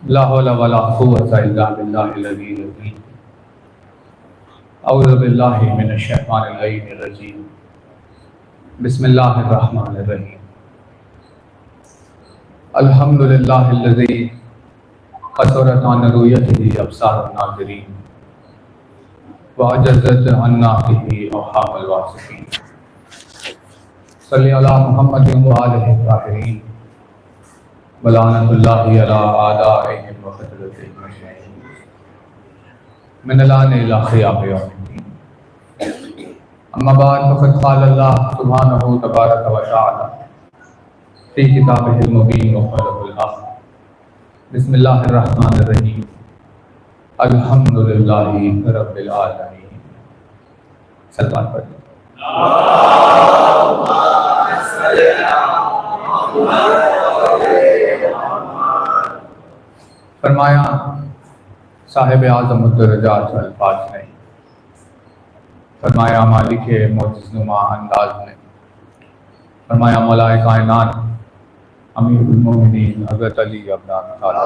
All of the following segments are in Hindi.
ला हौला वला कुव्वता इल्ला बिल्लाहिल अलीय्यिल अज़ीम। अऊज़ु बिल्लाहि मिनश शैतानिर रजीम। बिस्मिल्लाहिर रहमानिर रहीम। अल्हम्दुलिल्लाहिल्लज़ी क़सरत अन रुयतिही अब्सारुन नाज़िरीन व अजज़त अन नातिही अरहामुल वासिक़ीन। सल्ली अला मुहम्मदिन व आलिहि ताहिरीन व लानतुल्लाहि अला आदाइहिम व क़तलतिहिम अजमईन मिनल आन इला क़ियाम यौमिद्दीन। अम्मा बाद फ़क़द क़ाल अल्लाह सुब्हानहु तबारक व तआला फ़ी किताबिहिल मुबीन व क़ौलिहिल हक़। बिस्मिल्लाहिर रहमानिर रहीम। अल्हम्दुलिल्लाहि रब्बिल आलमीन। सल्लल्लाहु अलैहि वसल्लम। फरमाया साहिब आज़म मुद्दरजात अल्फाज ने, फरमाया मालिक मोजिज़नुमा अंदाज ने, फरमाया मौलाए कायनात अमीरुल मोमिनीन हज़रत अली इब्न अबी तालिब,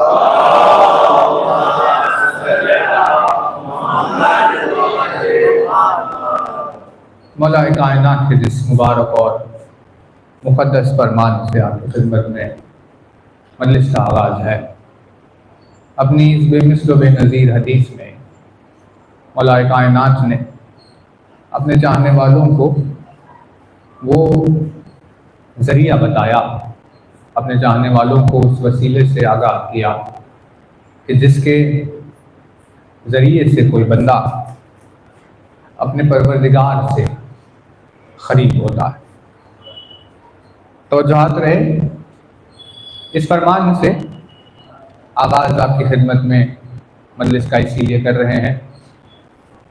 मौलाए कायनात के जिस मुबारक और मुक़द्दस फरमान से आपकी खिदमत में मजलिस का आगाज़ है। अपनी इस बेमिसल बेनज़ीर हदीस में मौलाए कायनात ने अपने चाहने वालों को वो ज़रिया बताया, अपने चाहने वालों को उस वसीले से आगाह किया कि जिसके ज़रिए से कोई बंदा अपने परवरदिगार से क़रीब होता है। तवज्जुहात रहे, इस फरमान से आगाज़ आपकी खिदमत में मजलिस का इसीलिए कर रहे हैं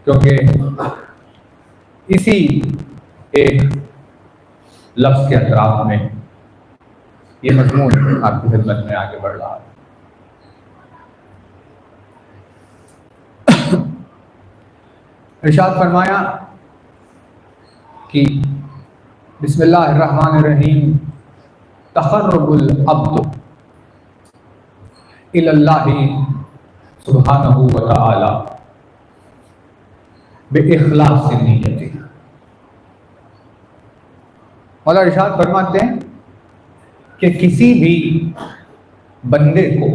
क्योंकि इसी एक लफ्ज़ के अतराफ में ये मज़मून आपकी खिदमत में आगे बढ़ रहा है। इरशाद फरमाया कि बिस्मिल्लाहिर्रहमानिर्रहीम तक़र्रुबुल अब्द इलल्लाहि सुब्हानहु व तआला बिइख़लासिन नियति। मौला इरशाद फरमाते हैं कि किसी भी बंदे को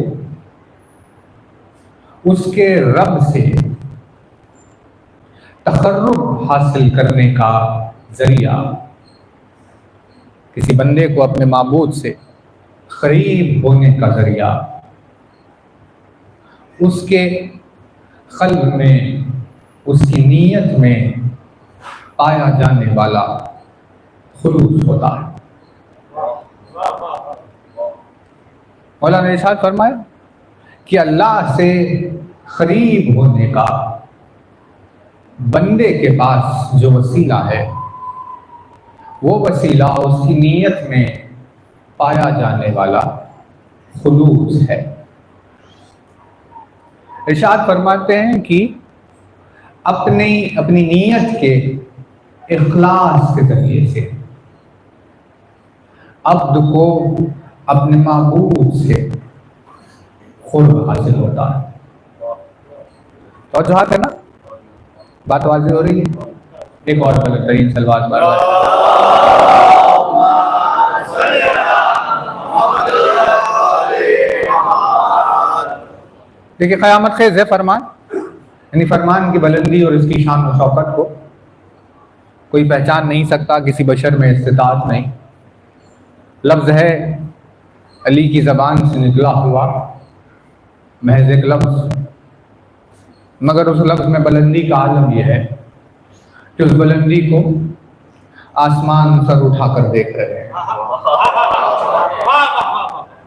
उसके रब से तक़र्रुब हासिल करने का ज़रिया, किसी बंदे को अपने माबूद से क़रीब होने का ज़रिया उसके क़ल्ब में, उसकी नीयत में पाया जाने वाला खुलूस होता है। मौला ने इरशाद फरमाया कि अल्लाह से क़रीब होने का बंदे के पास जो वसीला है वो वसीला उसकी नीयत में पाया जाने वाला खुलूस है। इरशाद फरमाते हैं कि अपनी नीयत के इखलास के जरिए से अब्द को अपने माबूद से खुर्ब हासिल होता है। तो जो है ना, बात वाज़ेह हो रही है। एक और गलत तरीन सलवात बार देखिए, क़यामत ख़ेज़ है फरमान, यानी फरमान की बुलंदी और इसकी शान और शौकत को कोई पहचान नहीं सकता, किसी बशर में इस्तिताअत नहीं। लफ्ज़ है अली की ज़बान से निकला हुआ महज एक लफ्ज़, मगर उस लफ्ज़ में बुलंदी का आलम यह है कि उस बुलंदी को आसमान सर उठाकर देख रहे हैं,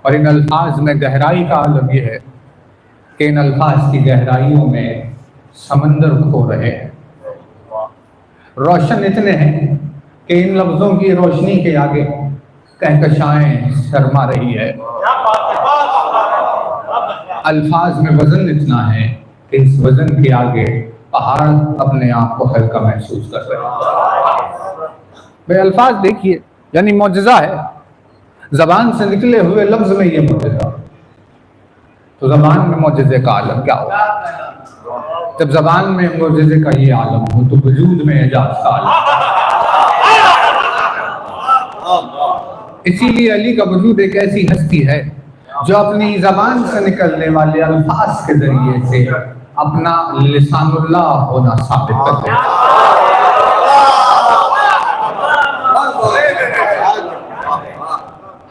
और इन अल्फाज में गहराई का आलम यह है कि इन अल्फाज की गहराइयों में समंदर खो रहे हैं। रोशन इतने हैं कि इन लफ्ज़ों की रोशनी के आगे कहकशाएं शर्मा रही है। अल्फाज में वज़न इतना है कि इस वज़न के आगे पहाड़ अपने आप को हल्का महसूस कर रहे हैं। भाई अल्फाज देखिए, यानी मौजज़ा है, ज़बान से निकले हुए लफ्ज़ में ये मौजज़ा तो ज़बान में मौजज़े का आलम क्या होगा? जब ज़बान में मौजज़े का ये आलम हो तो वजूद में एजाज़ का आलम। इसीलिए अली का वजूद एक ऐसी हस्ती है जो अपनी ज़बान से निकलने वाले अल्फाज के जरिए से अपना लिसानुल्लाह होना साबित करते हैं।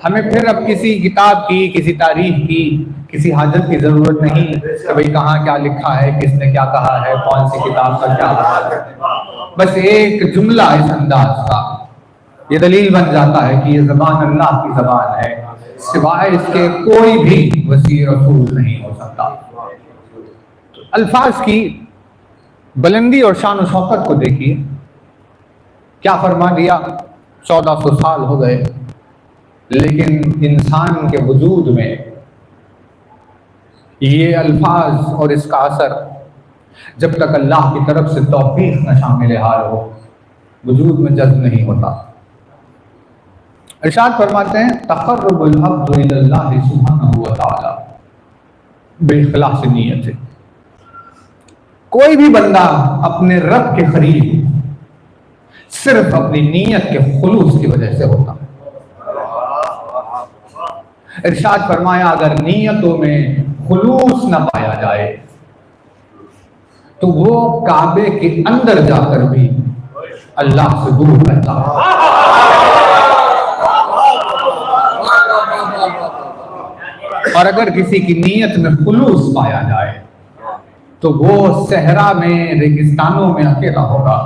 हमें फिर अब किसी किताब की, किसी तारीख की, किसी हाजत की जरूरत नहीं कि भाई कहाँ क्या लिखा है, किसने क्या कहा है, कौन सी किताब का क्या कहा है। बस एक जुमला इस अंदाज का ये दलील बन जाता है कि ये ज़बान अल्लाह की ज़बान है, सिवाय इसके कोई भी वसी रसूल नहीं हो सकता। तो अल्फाज की बुलंदी और शान और शौकत को देखिए, क्या फरमा दिया। 1400 साल हो गए, लेकिन इंसान के वजूद में ये अल्फाज और इसका असर जब तक अल्लाह की तरफ से तौफीक न शामिल हाल हो, वजूद में जज्ब नहीं होता। इरशाद फरमाते हैं, तक़र्रुबुल अब्दु इलल्लाहि सुब्हानहु व तआला बिइख़लास नियत है। कोई भी बंदा अपने रब के करीब सिर्फ अपनी नीयत के खुलूस की वजह से होता है। इरशाद फरमाया, अगर नीयतों में खुलूस न पाया जाए तो वो काबे के अंदर जाकर भी अल्लाह से दूर रहता है। और अगर किसी की नीयत में खुलूस पाया जाए तो वो सहरा में, रेगिस्तानों में अकेला होगा,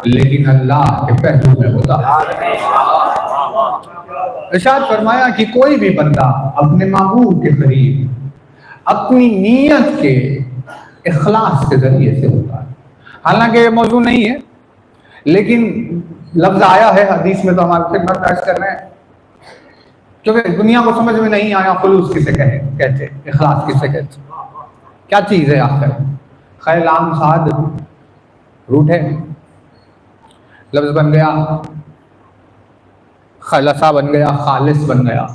लेकिन अल्लाह के पहलू में होता है। इरशाद फरमाया कि कोई भी बंदा अपने महबूब के करीब अपनी नीयत के इखलास के जरिए से होता है। हालांकि ये मौजू नहीं है, लेकिन लफ्ज आया है हदीस में, तो हम आपसे बर्दाश्त कर रहे हैं, क्योंकि दुनिया को समझ में नहीं आया खुलूस किसे कहते, इखलास किसे कहते, क्या चीज़ है आखिर। खैर आम साद रूट है, लफ्ज बन गया खलसा, बन गया खालिस, बन गया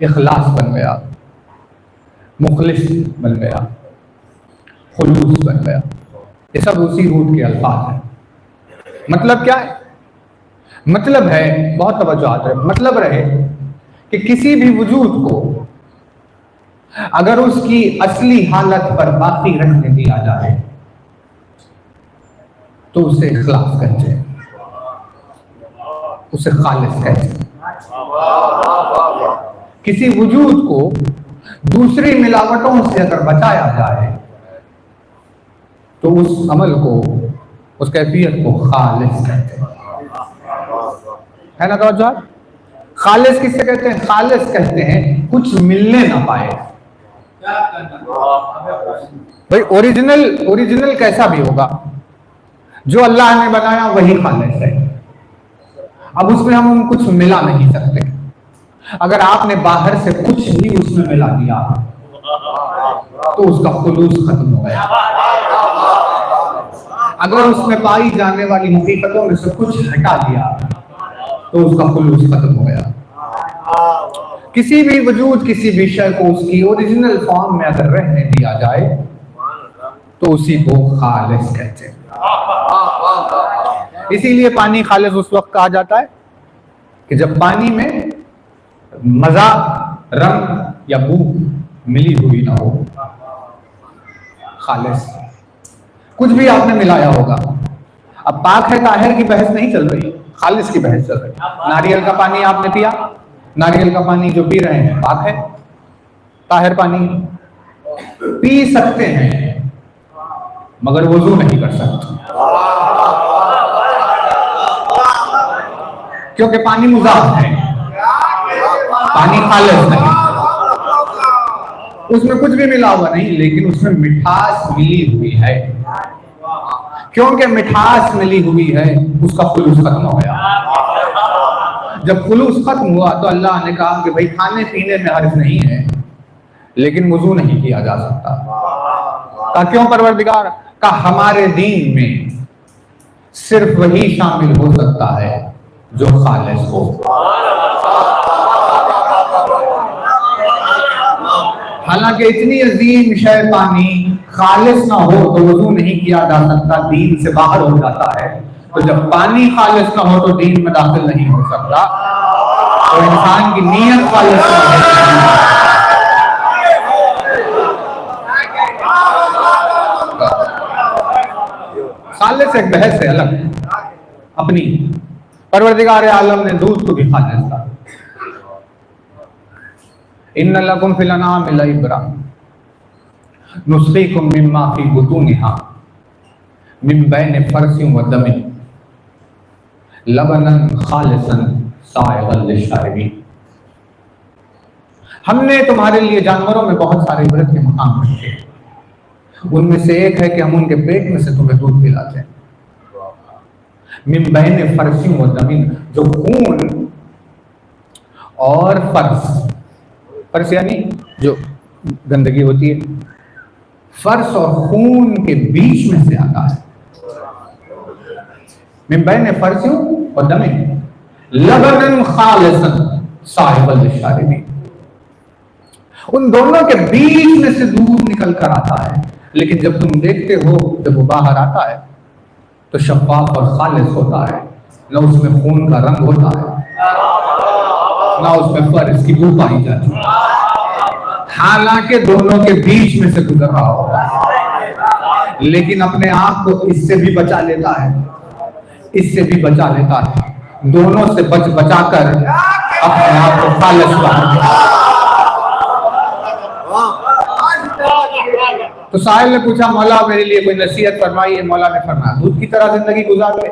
इखलास, बन गया मुखलिस, बन गया खुलूस, बन गया। ये सब उसी रूट के अल्फाज हैं। मतलब क्या है? मतलब है, बहुत तवज्जो है, मतलब रहे कि किसी भी वजूद को अगर उसकी असली हालत पर बाकी रखने दिया जाए तो उसे इखलास कहते हैं, उसे खालिस कहते हैं। किसी वजूद को दूसरी मिलावटों से अगर बचाया जाए तो उस अमल को, उस कैफियत को खालिस कहते हैं, है ना तवज्जो? खालिस किससे कहते हैं? खालिस कहते हैं कुछ मिलने ना पाए। भाई ओरिजिनल कैसा भी होगा, जो अल्लाह ने बनाया वही खालिस है। अब उसमें हम कुछ मिला नहीं सकते। अगर आपने बाहर से कुछ भी उसमें मिला दिया तो उसका खुलूस खत्म हो गया। अगर उसमें पाई जाने वाली हकीकतों में से कुछ हटा दिया तो उसका खुलूस खत्म हो गया। किसी भी वजूद, किसी भी शय को उसकी ओरिजिनल फॉर्म में अगर रहने दिया जाए तो उसी को खालिस कहते हैं। इसीलिए पानी खालिस उस वक्त कहा जाता है कि जब पानी में मजा, रंग या बू मिली हुई ना हो। खालिस कुछ भी आपने मिलाया होगा। अब पाक है ताहिर की बहस नहीं चल रही, खालिस की बहस चल रही। नारियल का पानी आपने पिया, नारियल का पानी जो पी रहे हैं पाक है, ताहिर पानी पी सकते हैं मगर वुजू नहीं कर सकते, क्योंकि पानी मुजाफ है, पानी खालिस नहीं, उसमें कुछ भी मिला हुआ नहीं, लेकिन उसमें मिठास मिली हुई है। क्योंकि मिठास मिली हुई है उसका खुलूस खत्म हो गया। जब खुलूस खत्म हुआ तो अल्लाह ने कहा कि भाई खाने पीने में हर्ज नहीं है, लेकिन वुजू नहीं किया जा सकता। कहा क्यों परवरदिगार? का हमारे दीन में सिर्फ वही शामिल हो सकता है जो खालिस हो। हालांकि इतनी अजीम शय पानी खालिस ना हो तो वजू नहीं किया जा सकता, दीन से बाहर हो जाता है। तो जब पानी खालिस ना हो तो दीन में दाखिल नहीं हो सकता। तो इंसान की नीयत खालिस ना हो। खालिस एक बहस है अलग अपनी। परवरदिगार आलम ने दूध को भी खालिस कहा। इन्ना लकुम फिल अनाम लइब्रा नुस्कीकुम मिम्मा फी बुतूनिहा मिन बैन फरसिन व दमिन लबनन खालिसन साइगन लिशारिबीन। हमने तुम्हारे लिए जानवरों में बहुत सारे इबरत के मकाम रखे, उनमें से एक है कि हम उनके पेट में से तुम्हें दूध पिलाते हैं। मिन बैन फरसिन व दमिन, जो खून और फर्श यानी जो गंदगी होती है, फर्श और खून के बीच में से आता है। मिन बैन फरसिन व दमिन लबनन खालिसन साहिबल लिशारिबीन, उन दोनों के बीच में से दूध निकल कर आता है। लेकिन जब तुम देखते हो, जब वो बाहर आता है तो शफाफ और खालिस होता है, न उसमें खून का रंग होता है, ना उसमें फर्श की बू पाई जाती है, हालांकि दोनों के बीच में से गुजर रहा होता है। लेकिन अपने आप को इससे भी बचा लेता है, इससे भी बचा लेता है, दोनों से बचाकर अपने आप को खालिस बनाता है। तो साहिल ने पूछा, मौला मेरे लिए कोई नसीहत फरमाइए। मौला ने फरमाया, दूध की तरह जिंदगी गुजार ले।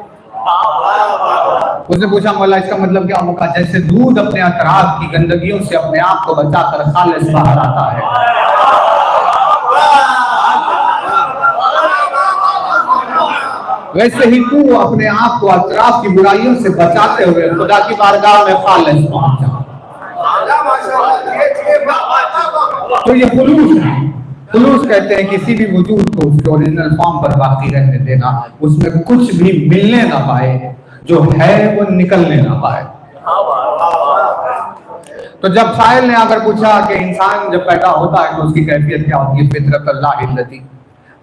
उसने पूछा, मौला इसका मतलब क्या होगा? जैसे दूध अपने अतराफ की गंदगियों से अपने आप को बचाकर खालिस बाहर आता है, वैसे ही तू अपने आप को अतराफ की बुराइयों से बचाते हुए खुदा की बारगाह में खालिस पहुंचा। तो ये खुलूस है। खुलूस कहते हैं किसी भी वजूद को उसके ओरिजिनल फॉर्म पर बाकी रहने देना, उसमें कुछ भी मिलने ना पाए, जो है वो निकलने ना पाए। तो जब साहिल ने आकर पूछा कि इंसान जब पैदा होता है तो उसकी कैफियत क्या होती है, फितरत अल्लाह हिल्लती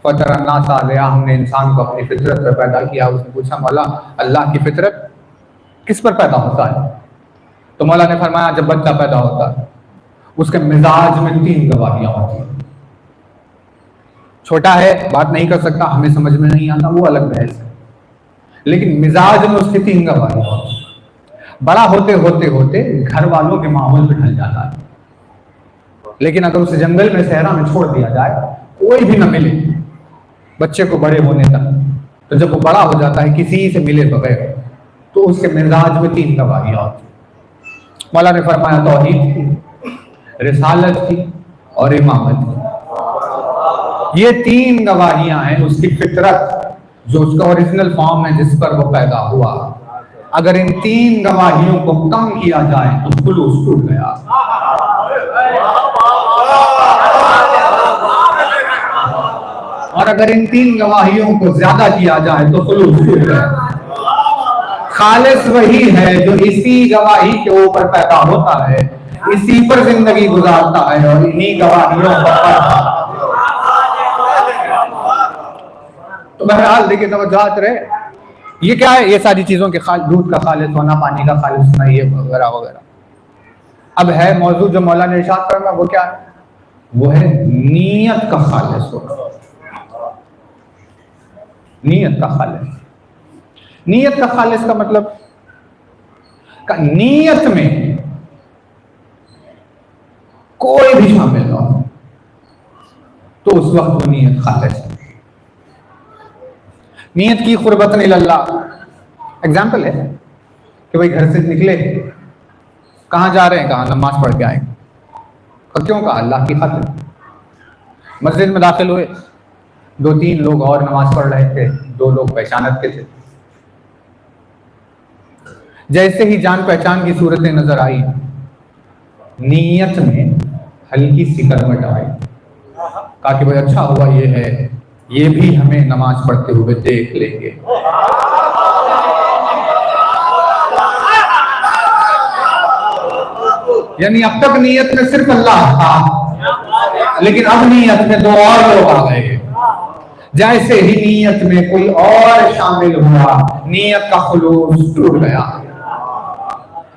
फतरन्नास आ गया, हमने इंसान को अपनी फितरत पर पैदा किया। उसने पूछा, मौला अल्लाह की फितरत किस पर पैदा होता है? तो मौला ने फरमाया, जब बच्चा पैदा होता है उसके मिजाज में 3 गवाहियां होती हैं। छोटा है, बात नहीं कर सकता, हमें समझ में नहीं आता, वो अलग बहस है, लेकिन मिजाज में उसकी 3 गवाहियां होती हैं। बड़ा होते होते होते घर वालों के माहौल पे ढल जाता है। लेकिन अगर उसे जंगल में सहरा में छोड़ दिया जाए, कोई भी ना मिले बच्चे को बड़े होने तक, तो जब वो बड़ा हो जाता है किसी से मिले बगैर, तो उसके मिजाज में 3 गवाहियां होती। मौला ने फरमाया, तौहीद की, रिसालत की और इमामत की। ये 3 गवाहियां हैं उसकी फितरत, जो उसका ओरिजिनल फॉर्म है जिस पर वो पैदा हुआ। अगर इन 3 गवाहियों को कम किया जाए तो खुलूस टूट गया। और अगर इन 3 गवाहियों को ज्यादा किया जाए तो खुलूस टूट गया। खालिस वही है जो इसी गवाही के ऊपर पैदा होता है, इसी पर जिंदगी गुजारता है और इन्हीं गवाहियों पर। तो बहरहाल देखिए, तवज्जो रहे, ये क्या है? ये सारी चीजों के दूध का खालिस होना, पानी का खालिस होना, ये वगैरह वगैरह। अब है मौजूद जो मौला ने इरशाद करना, वो क्या है? वो है नीयत का खालिस होना। नीयत का खालिस। नीयत का खालिस का मतलब नीयत में कोई भी शामिल ना हो तो उस वक्त वो नीयत खालिस है। नीयत की कुर्बतन इल्लाह। एग्जाम्पल है कि भाई घर से निकले, कहाँ जा रहे हैं? कहाँ? नमाज पढ़ के आएंगे। और क्यों कहा? अल्लाह की खातिर। मस्जिद में दाखिल हुए, 2-3 लोग और नमाज पढ़ रहे थे, 2 लोग पहचानत के थे। जैसे ही जान पहचान की सूरतें नजर आई, नीयत में हल्की सी करवट आई। कहा कि भाई अच्छा हुआ ये है, ये भी हमें नमाज पढ़ते हुए देख लेंगे। यानी अब तक नीयत में सिर्फ अल्लाह था, लेकिन अब नीयत में दो और लोग आ गए। जैसे ही नीयत में कोई और शामिल हुआ, नीयत का खुलूस टूट गया।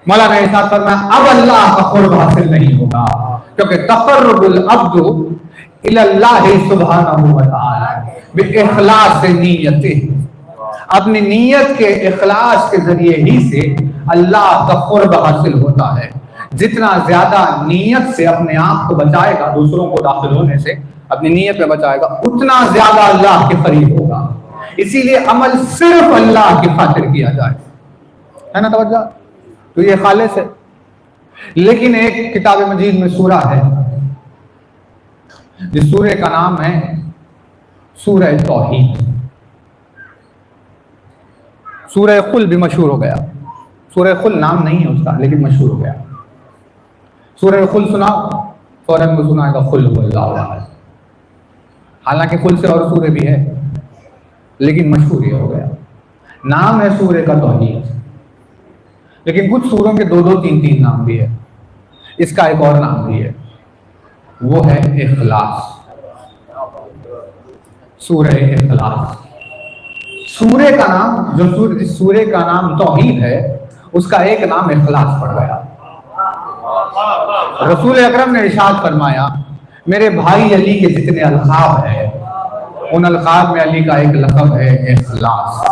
मौला ने इरशाद फरमाया अब अल्लाह का कुर्ब हासिल नहीं होगा, क्योंकि तक़र्रुबुल अब्दु इलल्लाहि सुब्हानहू व तआला बिइखलास नियतिही, अपनी नीयत के इखलास के जरिए ही से अल्लाह का कुर्ब हासिल होता है। जितना ज्यादा नीयत से अपने आप को बचाएगा, दूसरों को दाखिल होने से अपनी नीयत में बचाएगा, उतना ज्यादा अल्लाह के करीब होगा। इसीलिए अमल सिर्फ अल्लाह की खातिर किया जाए, है ना तवज्जो? तो ये खालिस है। लेकिन एक किताब मजीद में सूरा है, जिस सूरे का नाम है सूरह तौहीद। सूरह कुल भी मशहूर हो गया। सूरह कुल नाम नहीं है उसका, लेकिन मशहूर हो गया। सूरह कुल सुना, फौरन में सुनाएगा कुल हुवल्लाहु अहद। हालांकि कुल से और सूरे भी है, लेकिन मशहूर ये हो गया। नाम है सूरे का तौहीद, लेकिन कुछ सूरों के दो दो तीन तीन नाम भी है। इसका एक और नाम भी है, वो है इखलास। सूरह इखलास। सूरे का नाम, जो सूरे का नाम तौहीद है, उसका एक नाम इखलास पड़ गया। रसूल अकरम ने इरशाद फरमाया, मेरे भाई अली के जितने अलकाब हैं, उन अलकाब में अली का एक लक़ब है इखलास।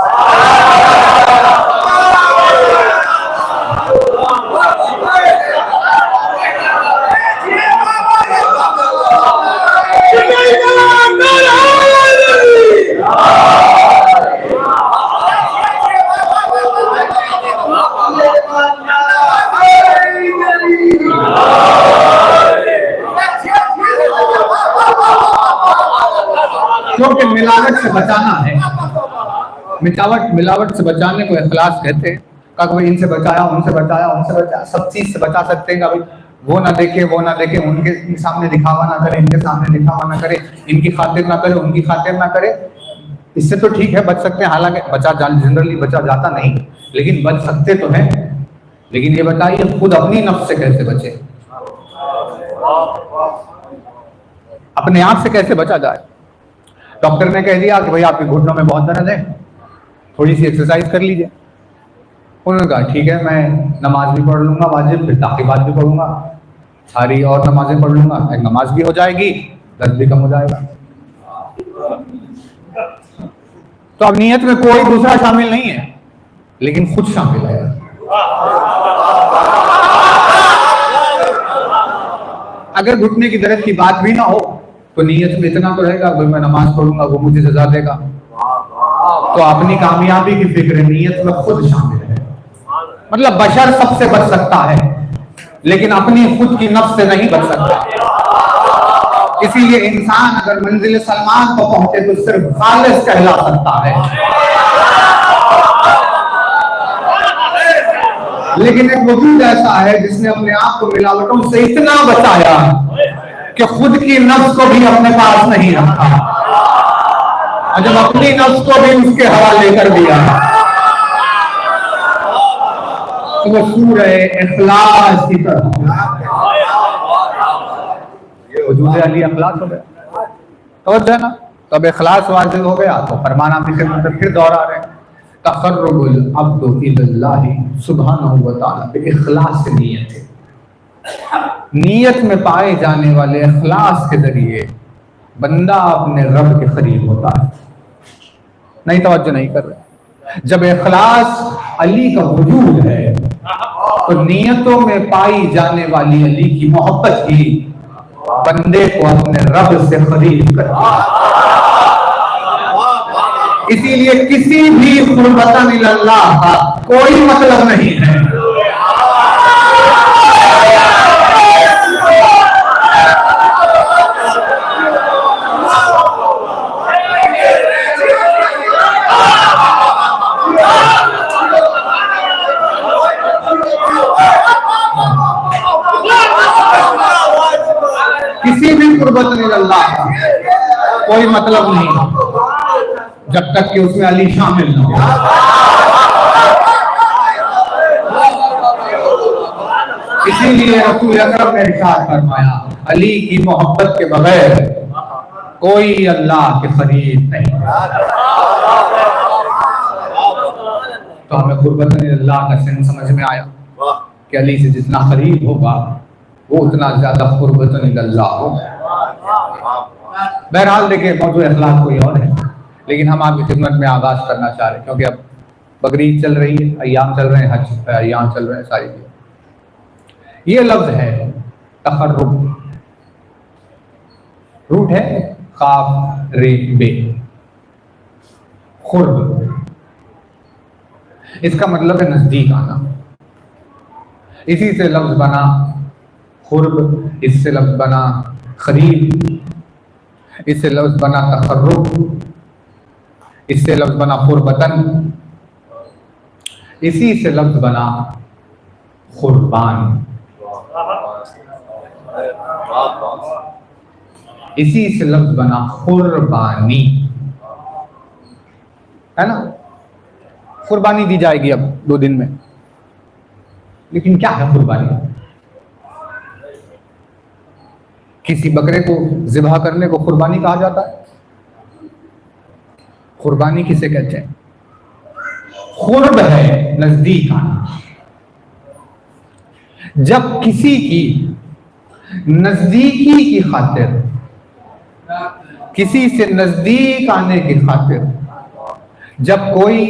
क्योंकि मिलावट से बचाना है, मिलावट से बचाने को इखलास कहते हैं। कहा भाई इनसे बचाया, उनसे बचाया, उनसे बचाया, सब चीज से बचा सकते हैं। भाई वो ना देखे, वो ना देखे, उनके सामने दिखावा ना करे, इनके सामने दिखावा ना करे, इनकी खातिर ना करे, उनकी खातिर ना करे। इससे तो ठीक है, बच सकते हैं। हालांकि जनरली बचा जाता नहीं, लेकिन बच सकते तो हैं। लेकिन ये बताइए खुद अपनी नफ्स से कैसे बचे, अपने आप से कैसे बचा जाए? डॉक्टर ने कह दिया कि भाई आपके घुटनों में बहुत दर्द है, थोड़ी सी एक्सरसाइज कर लीजिए। उन्होंने कहा ठीक है, मैं नमाज भी पढ़ लूंगा वाजिब, फिर ताक़ीबात भी पढ़ूंगा, सारी और नमाजें पढ़ लूंगा, एक नमाज भी हो जाएगी, दर्द भी कम हो जाएगा। तो अब नीयत में कोई दूसरा शामिल नहीं है, लेकिन खुद शामिल है। अगर घुटने की दर्द की बात भी ना हो तो नीयत में इतना तो रहेगा, भाई मैं नमाज पढ़ूंगा, वो मुझे सजा देगा। तो अपनी कामयाबी की फिक्र नीयत में खुद शामिल है। मतलब बशर सबसे बच सकता है, लेकिन अपनी खुद की नफ्स से नहीं बच सकता। इसीलिए इंसान अगर मंजिल सलमान को पहुंचे तो सिर्फ खालिस कहला सकता है। लेकिन एक वजूद ऐसा है जिसने अपने आप को मिलावटों से इतना बचाया कि खुद की नफ्स को भी अपने पास नहीं रखा, और जब अपनी नफ्स को भी उसके हवाले कर दिया तो वो सूरह इखलास की तरह वजूद अली इखलास हो गया। तो ना, तब इखलास वाजिब हो गया तो फरमाना फिर दोहरा रहे, तक़र्रुबुल अब्दु इलल्लाहि सुब्हानहू व तआला बिइखलास नियत। नीयत में पाए जाने वाले इखलास के जरिए बंदा अपने रब के करीब होता है। नहीं, तवज्जो नहीं कर रहे। जब इखलास अली का वजूद है तो नीयतों में पाई जाने वाली अली की मोहब्बत ही बंदे को अपने रब से करीब करती है। इसीलिए किसी भी कुर्बतन इल्लल्लाह का कोई मतलब नहीं है। किसी भी कुर्बतन इल्लल्लाह का कोई मतलब नहीं जब तक कि उसमें अली शामिल न हो। इसीलिए रसूल अकरम ने इरशाद फरमाया, अली की मोहब्बत के बगैर कोई अल्लाह के करीब नहीं। तो हमें कुर्बतन अल्लाह का सेंस समझ में आया कि अली से जितना करीब होगा वो उतना ज्यादा कुर्बतन अल्लाह होगा। बहरहाल देखिए, मौजूद अखलाक कोई और है, लेकिन हम आपकी खिदमत में आगाज करना चाह रहे हैं क्योंकि अब बकरीद चल रही है, अय्याम चल रहे हैं, हज अय्याम चल रहे हैं सारी। ये लफ्ज है तकर्रुब, रूट है काफ रे बे, खुर्ब। इसका मतलब है नजदीक आना। इसी से लफ्ज बना खुर्ब, इससे लफ्ज बना करीब, इससे लफ्ज बना तकर्रुब, इससे लफ्ज बना कुर्बतन, इसी से लफ्ज बना कुर्बान, इसी से लफ्ज बना कुर्बानी, है ना। कुर्बानी दी जाएगी अब 2 दिन में, लेकिन क्या है कुर्बानी? किसी बकरे को ज़िबह करने को कुर्बानी कहा जाता है? कुर्बानी किसे कहते हैं? कुर्ब है नजदीक आना। जब किसी की नजदीकी की खातिर, किसी से नजदीक आने की खातिर जब कोई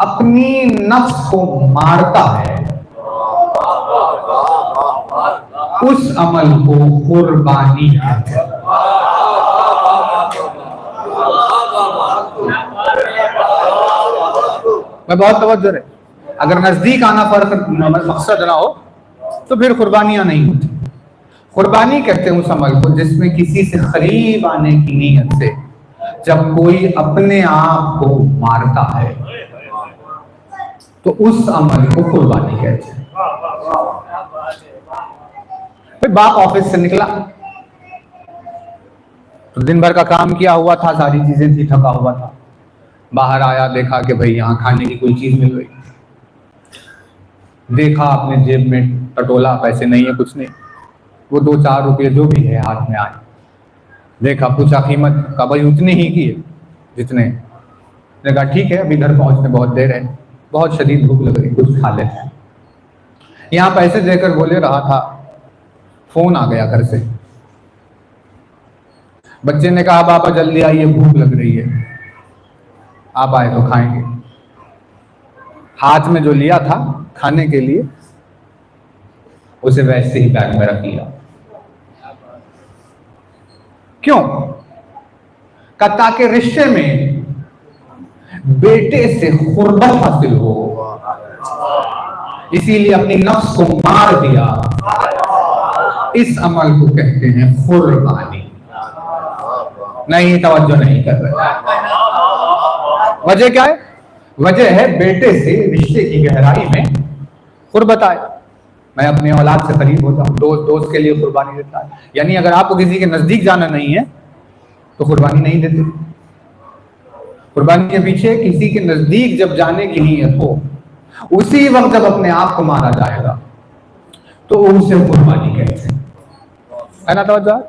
अपनी नफ्स को मारता है, उस अमल को कुर्बानी कहते हैं। मैं बहुत तवज्जो है, अगर नजदीक आना फर्क मकसद ना हो तो फिर कुर्बानियां नहीं होती। कुर्बानी कहते हैं उस अमल को जिसमें किसी से करीब आने की नीयत से जब कोई अपने आप को मारता है तो उस अमल को कुर्बानी कहते हैं। फिर बाप ऑफिस से निकला तो दिन भर का काम किया हुआ था, सारी चीजें थी, थका हुआ था। बाहर आया, देखा कि भाई यहाँ खाने की कोई चीज मिल रही, देखा अपने जेब में टटोला, पैसे नहीं है, कुछ नहीं। वो 2-4 रुपये जो भी है हाथ में आए, देखा, पूछा कीमत का, भाई उतनी ही की है जितने। ने कहा ठीक है, अभी घर पहुंचने बहुत देर है, बहुत शदीद भूख लग रही, कुछ खा लेते हैं। यहाँ पैसे देकर बोले रहा था, फोन आ गया घर से। बच्चे ने कहा पापा जल्दी आइए, भूख लग रही है। आप आए तो खाएंगे। हाथ में जो लिया था खाने के लिए उसे वैसे ही बैग में रख लिया। क्यों? ताकि रिश्ते में बेटे से खुर्बत हासिल हो, इसीलिए अपनी नफ्स को मार दिया। इस अमल को कहते हैं कुर्बानी। नहीं, तवज्जो नहीं कर रहे। वजह क्या है? वजह है बेटे से रिश्ते की गहराई में कुर्बत आए। मैं अपने औलाद से करीब होता हूँ, दोस्त के लिए कुर्बानी देता है। यानी अगर आपको किसी के नजदीक जाना नहीं है तो कुर्बानी नहीं देते। कुर्बानी के पीछे किसी के नजदीक जब जाने की नीयत हो, उसी वक्त जब अपने आप को मारा जाएगा तो उसे कुर्बानी कहते हैं, है ना। तवज्जो।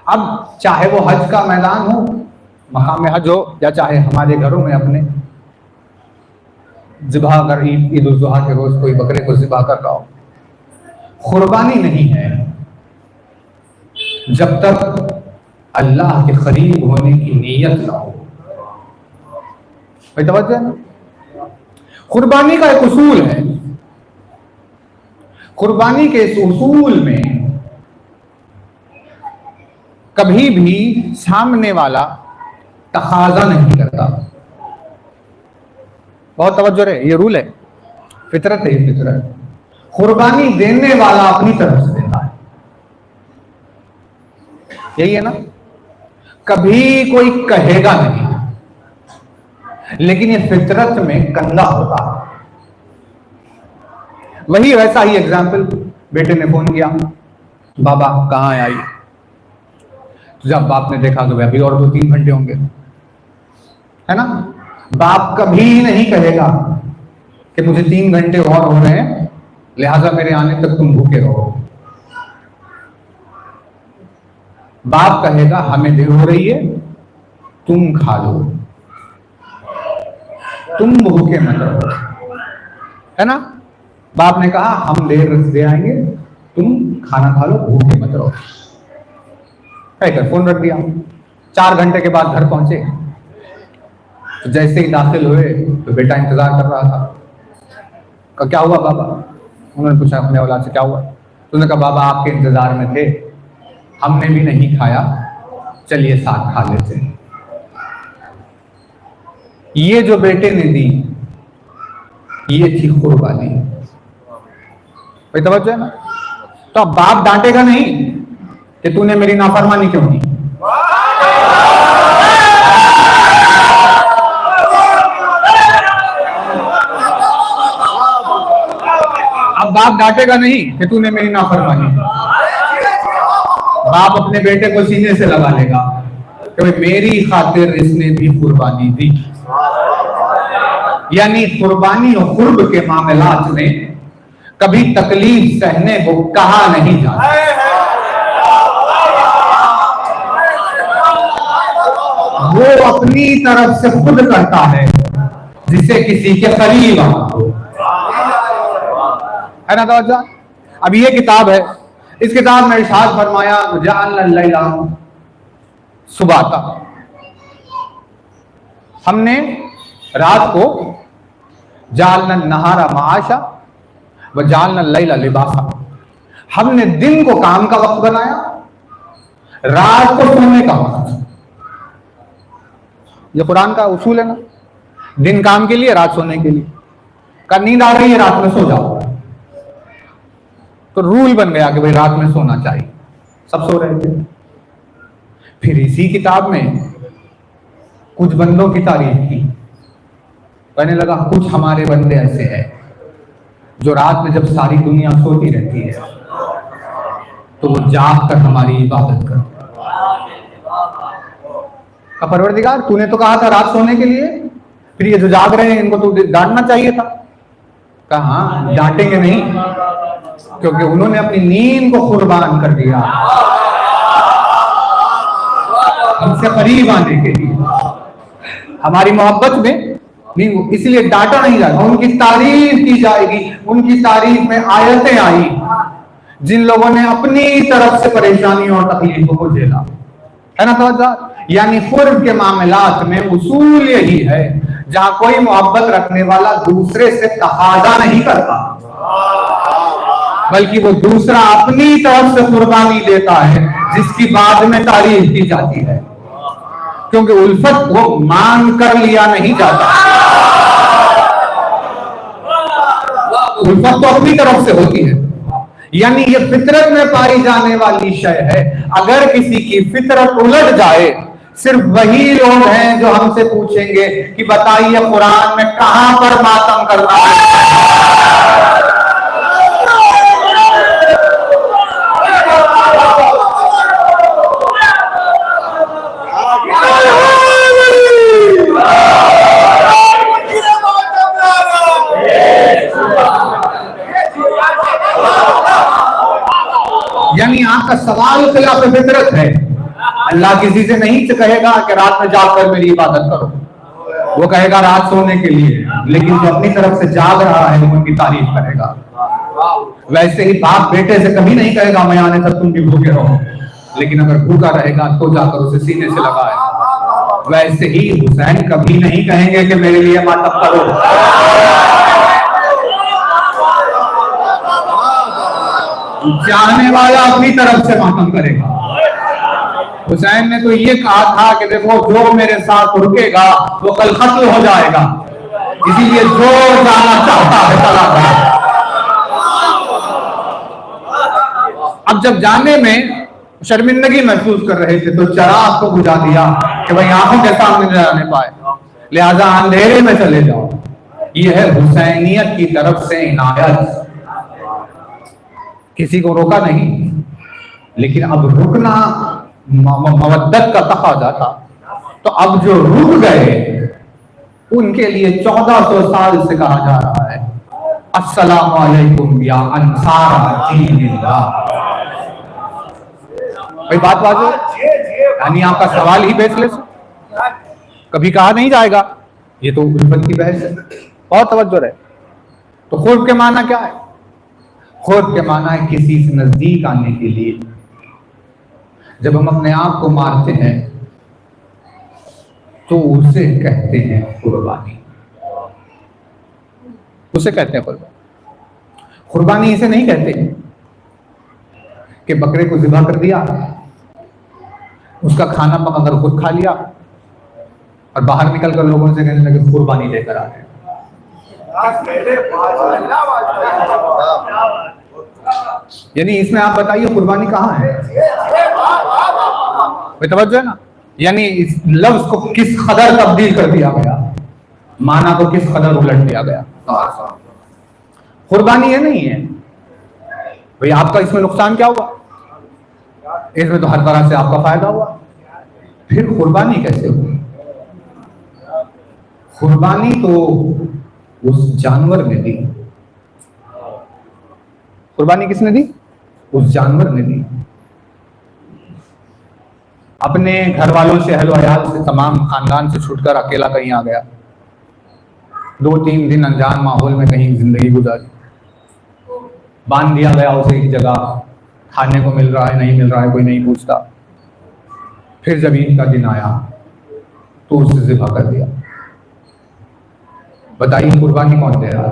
अब चाहे वो हज का मैदान हो, मकाम हज हो, या चाहे हमारे घरों में अपने ज़िबा कर, ईद उल ज़ुहा के रोज कोई बकरे को ज़िबा कर रहा हो, कुर्बानी नहीं है जब तक अल्लाह के करीब होने की नीयत ना हो। भाई तवज्जो है ना। कुर्बानी का एक उसूल है। कुर्बानी के इस उसूल में कभी भी सामने वाला तकाजा नहीं करता। बहुत तवज्जो रहे, ये रूल है, फितरत है, ये फितरत। कुर्बानी देने वाला अपनी तरफ से देता है, यही है ना। कभी कोई कहेगा नहीं, लेकिन ये फितरत में कंधा होता है। वही वैसा ही एग्जाम्पल, बेटे ने फोन किया, बाबा कहाँ है, आइए। तो जब बाप ने देखा तो अभी और 2-3 घंटे होंगे, है ना। बाप कभी नहीं कहेगा कि मुझे 3 घंटे और हो रहे हैं, लिहाजा मेरे आने तक तुम भूखे रहो। बाप कहेगा हमें देर हो रही है, तुम खा लो, तुम भूखे मत रहो, है ना। बाप ने कहा हम देर से आएंगे, तुम खाना खा लो, भूखे मत रहो। कहकर फोन रख दिया। 4 घंटे के बाद घर पहुंचे, तो जैसे ही दाखिल हुए तो बेटा इंतजार कर रहा था। क्या हुआ बाबा? उन्होंने पूछा अपने औलाद से क्या हुआ? तो उन्होंने कहा बाबा आपके इंतजार में थे, हमने भी नहीं खाया, चलिए साथ खा लेते हैं। ये जो बेटे ने दी, ये थी कुर्बानी। भाई तवज्जो है ना। तो अब बाप डांटेगा नहीं कि तूने मेरी नाफरमानी क्यों की। अब बाप डांटेगा नहीं कि तूने मेरी नाफरमानी की। बाप अपने बेटे को सीने से लगा लेगा कि मेरी खातिर इसने भी कुर्बानी दी। यानी कुर्बानी और कुर्ब के मामलात में कभी तकलीफ सहने को कहा नहीं जाता। वो अपनी तरफ से खुद करता है जिसे किसी के करीब आना हो, है ना तवज्जो। अब ये किताब है, इस किताब में इरशाद फरमाया जअलना लैला सुबाता, हमने रात को जअलना नहारा माशा व जअलना लैला लिबासा, हमने दिन को काम का वक्त बनाया, रात को सोने का वक्त। ये कुरान का उसूल है ना, दिन काम के लिए, रात सोने के लिए। का नींद आ रही है रात में सो जाओ, तो रूल बन गया कि भाई रात में सोना चाहिए, सब सो रहे थे। फिर इसी किताब में कुछ बंदों की तारीफ की, कहने लगा कुछ हमारे बंदे ऐसे हैं जो रात में जब सारी दुनिया सोती रहती है तो वो जाग कर हमारी इबादत करते हैं। परवरदिगार तूने तो कहा था रात सोने के लिए, फिर ये जो जाग रहे हैं इनको तो डांटना चाहिए था। कहा डांटेंगे नहीं, क्योंकि उन्होंने अपनी नींद को कुर्बान कर दिया हमसे करीब आने के लिए, हमारी मोहब्बत में नहीं। इसलिए डांटा नहीं जाएगा, उनकी तारीफ की जाएगी। उनकी तारीफ में आयतें आई जिन लोगों ने अपनी तरफ से परेशानियों और तकलीफों को झेला, है ना तवज्जो। यानी कुर्ब के मामलात में उसूल यही है, जहां कोई मोहब्बत रखने वाला दूसरे से तकाजा नहीं करता, बल्कि वो दूसरा अपनी तरफ से कुर्बानी देता है, जिसकी बाद में तारीफ की जाती है। क्योंकि उल्फत वो मांग कर लिया नहीं जाता, उल्फत तो अपनी तरफ से होती है। यानी ये फितरत में पाई जाने वाली शय है। अगर किसी की फितरत उलट जाए, सिर्फ वही लोग हैं जो हमसे पूछेंगे कि बताइए कुरान में कहां पर मातम करना है। यानी आपका सवाल खिलाफ फितरत है। अल्लाह किसी से नहीं कहेगा कि रात में जाकर मेरी इबादत करो, वो कहेगा रात सोने के लिए, लेकिन जो अपनी तरफ से जाग रहा है वो उनकी तारीफ करेगा। वैसे ही बाप बेटे से कभी नहीं कहेगा मैं आने तक तुम भी भूखे रहो, लेकिन अगर भूखा रहेगा तो जाकर उसे सीने से लगाए। वैसे ही हुसैन कभी नहीं कहेंगे कि मेरे लिए मातम करो। चाहने वाला अपनी तरफ से मातम करेगा। हुसैन ने तो ये कहा था कि देखो जो मेरे साथ रुकेगा वो कल खत्म हो जाएगा, इसीलिए जो जाना चाहता है चला जाए। अब जब जाने में शर्मिंदगी महसूस कर रहे थे तो चिराग को बुझा दिया कि भाई आंखों के सामने न जाने पाए, लिहाजा अंधेरे में चले जाओ। ये है हुसैनियत की तरफ से इनायत। किसी को रोका नहीं, लेकिन अब रुकना मवद्दत का तकाजा था। तो अब जो रुक गए उनके लिए 1400 साल से कहा जा रहा है अस्सलामु अलैकुम या अंसार दीनिल्लाह। भाई बात वाजिब, यानी आपका सवाल ही बेसलेस, कभी कहा नहीं जाएगा, ये तो उल्फत की बहस है। और तवज्जो रहे, तो खुर्ब के माना क्या है? खुर्ब के माना है किसी से नजदीक आने के लिए। जब हम अपने आप को मारते हैं तो उसे कहते हैं कुर्बानी, उसे कहते हैं कुर्बानी। कुर्बानी इसे नहीं कहते कि बकरे को ज़िबा कर दिया, उसका खाना पकाकर खुद खा लिया और बाहर निकल कर लोगों से कहने लगे कुर्बानी लेकर आ रहे। यानी इसमें आप बताइए कुर्बानी कहाँ है? तवज्जो है ना, यानी इस लफ्ज को किस कदर तब्दील कर दिया गया, माना को किस कदर उलट दिया गया। कुर्बानी ये नहीं है भाई आपका इसमें नुकसान क्या हुआ, इसमें तो हर तरह से आपका फायदा हुआ, फिर कुर्बानी कैसे हुई? कुर्बानी तो उस जानवर ने दी। कुर्बानी किसने दी? उस जानवर ने दी। अपने घर वालों से, अहल वयाल से, तमाम खानदान से छूटकर अकेला कहीं आ गया, 2-3 दिन अनजान माहौल में कहीं जिंदगी गुजारी, बांध दिया गया उसे एक जगह, खाने को मिल रहा है नहीं मिल रहा है कोई नहीं पूछता। फिर जब ईद का दिन आया तो उसे ज़िबा कर दिया। बताइए कुर्बानी कौन दे रहा है?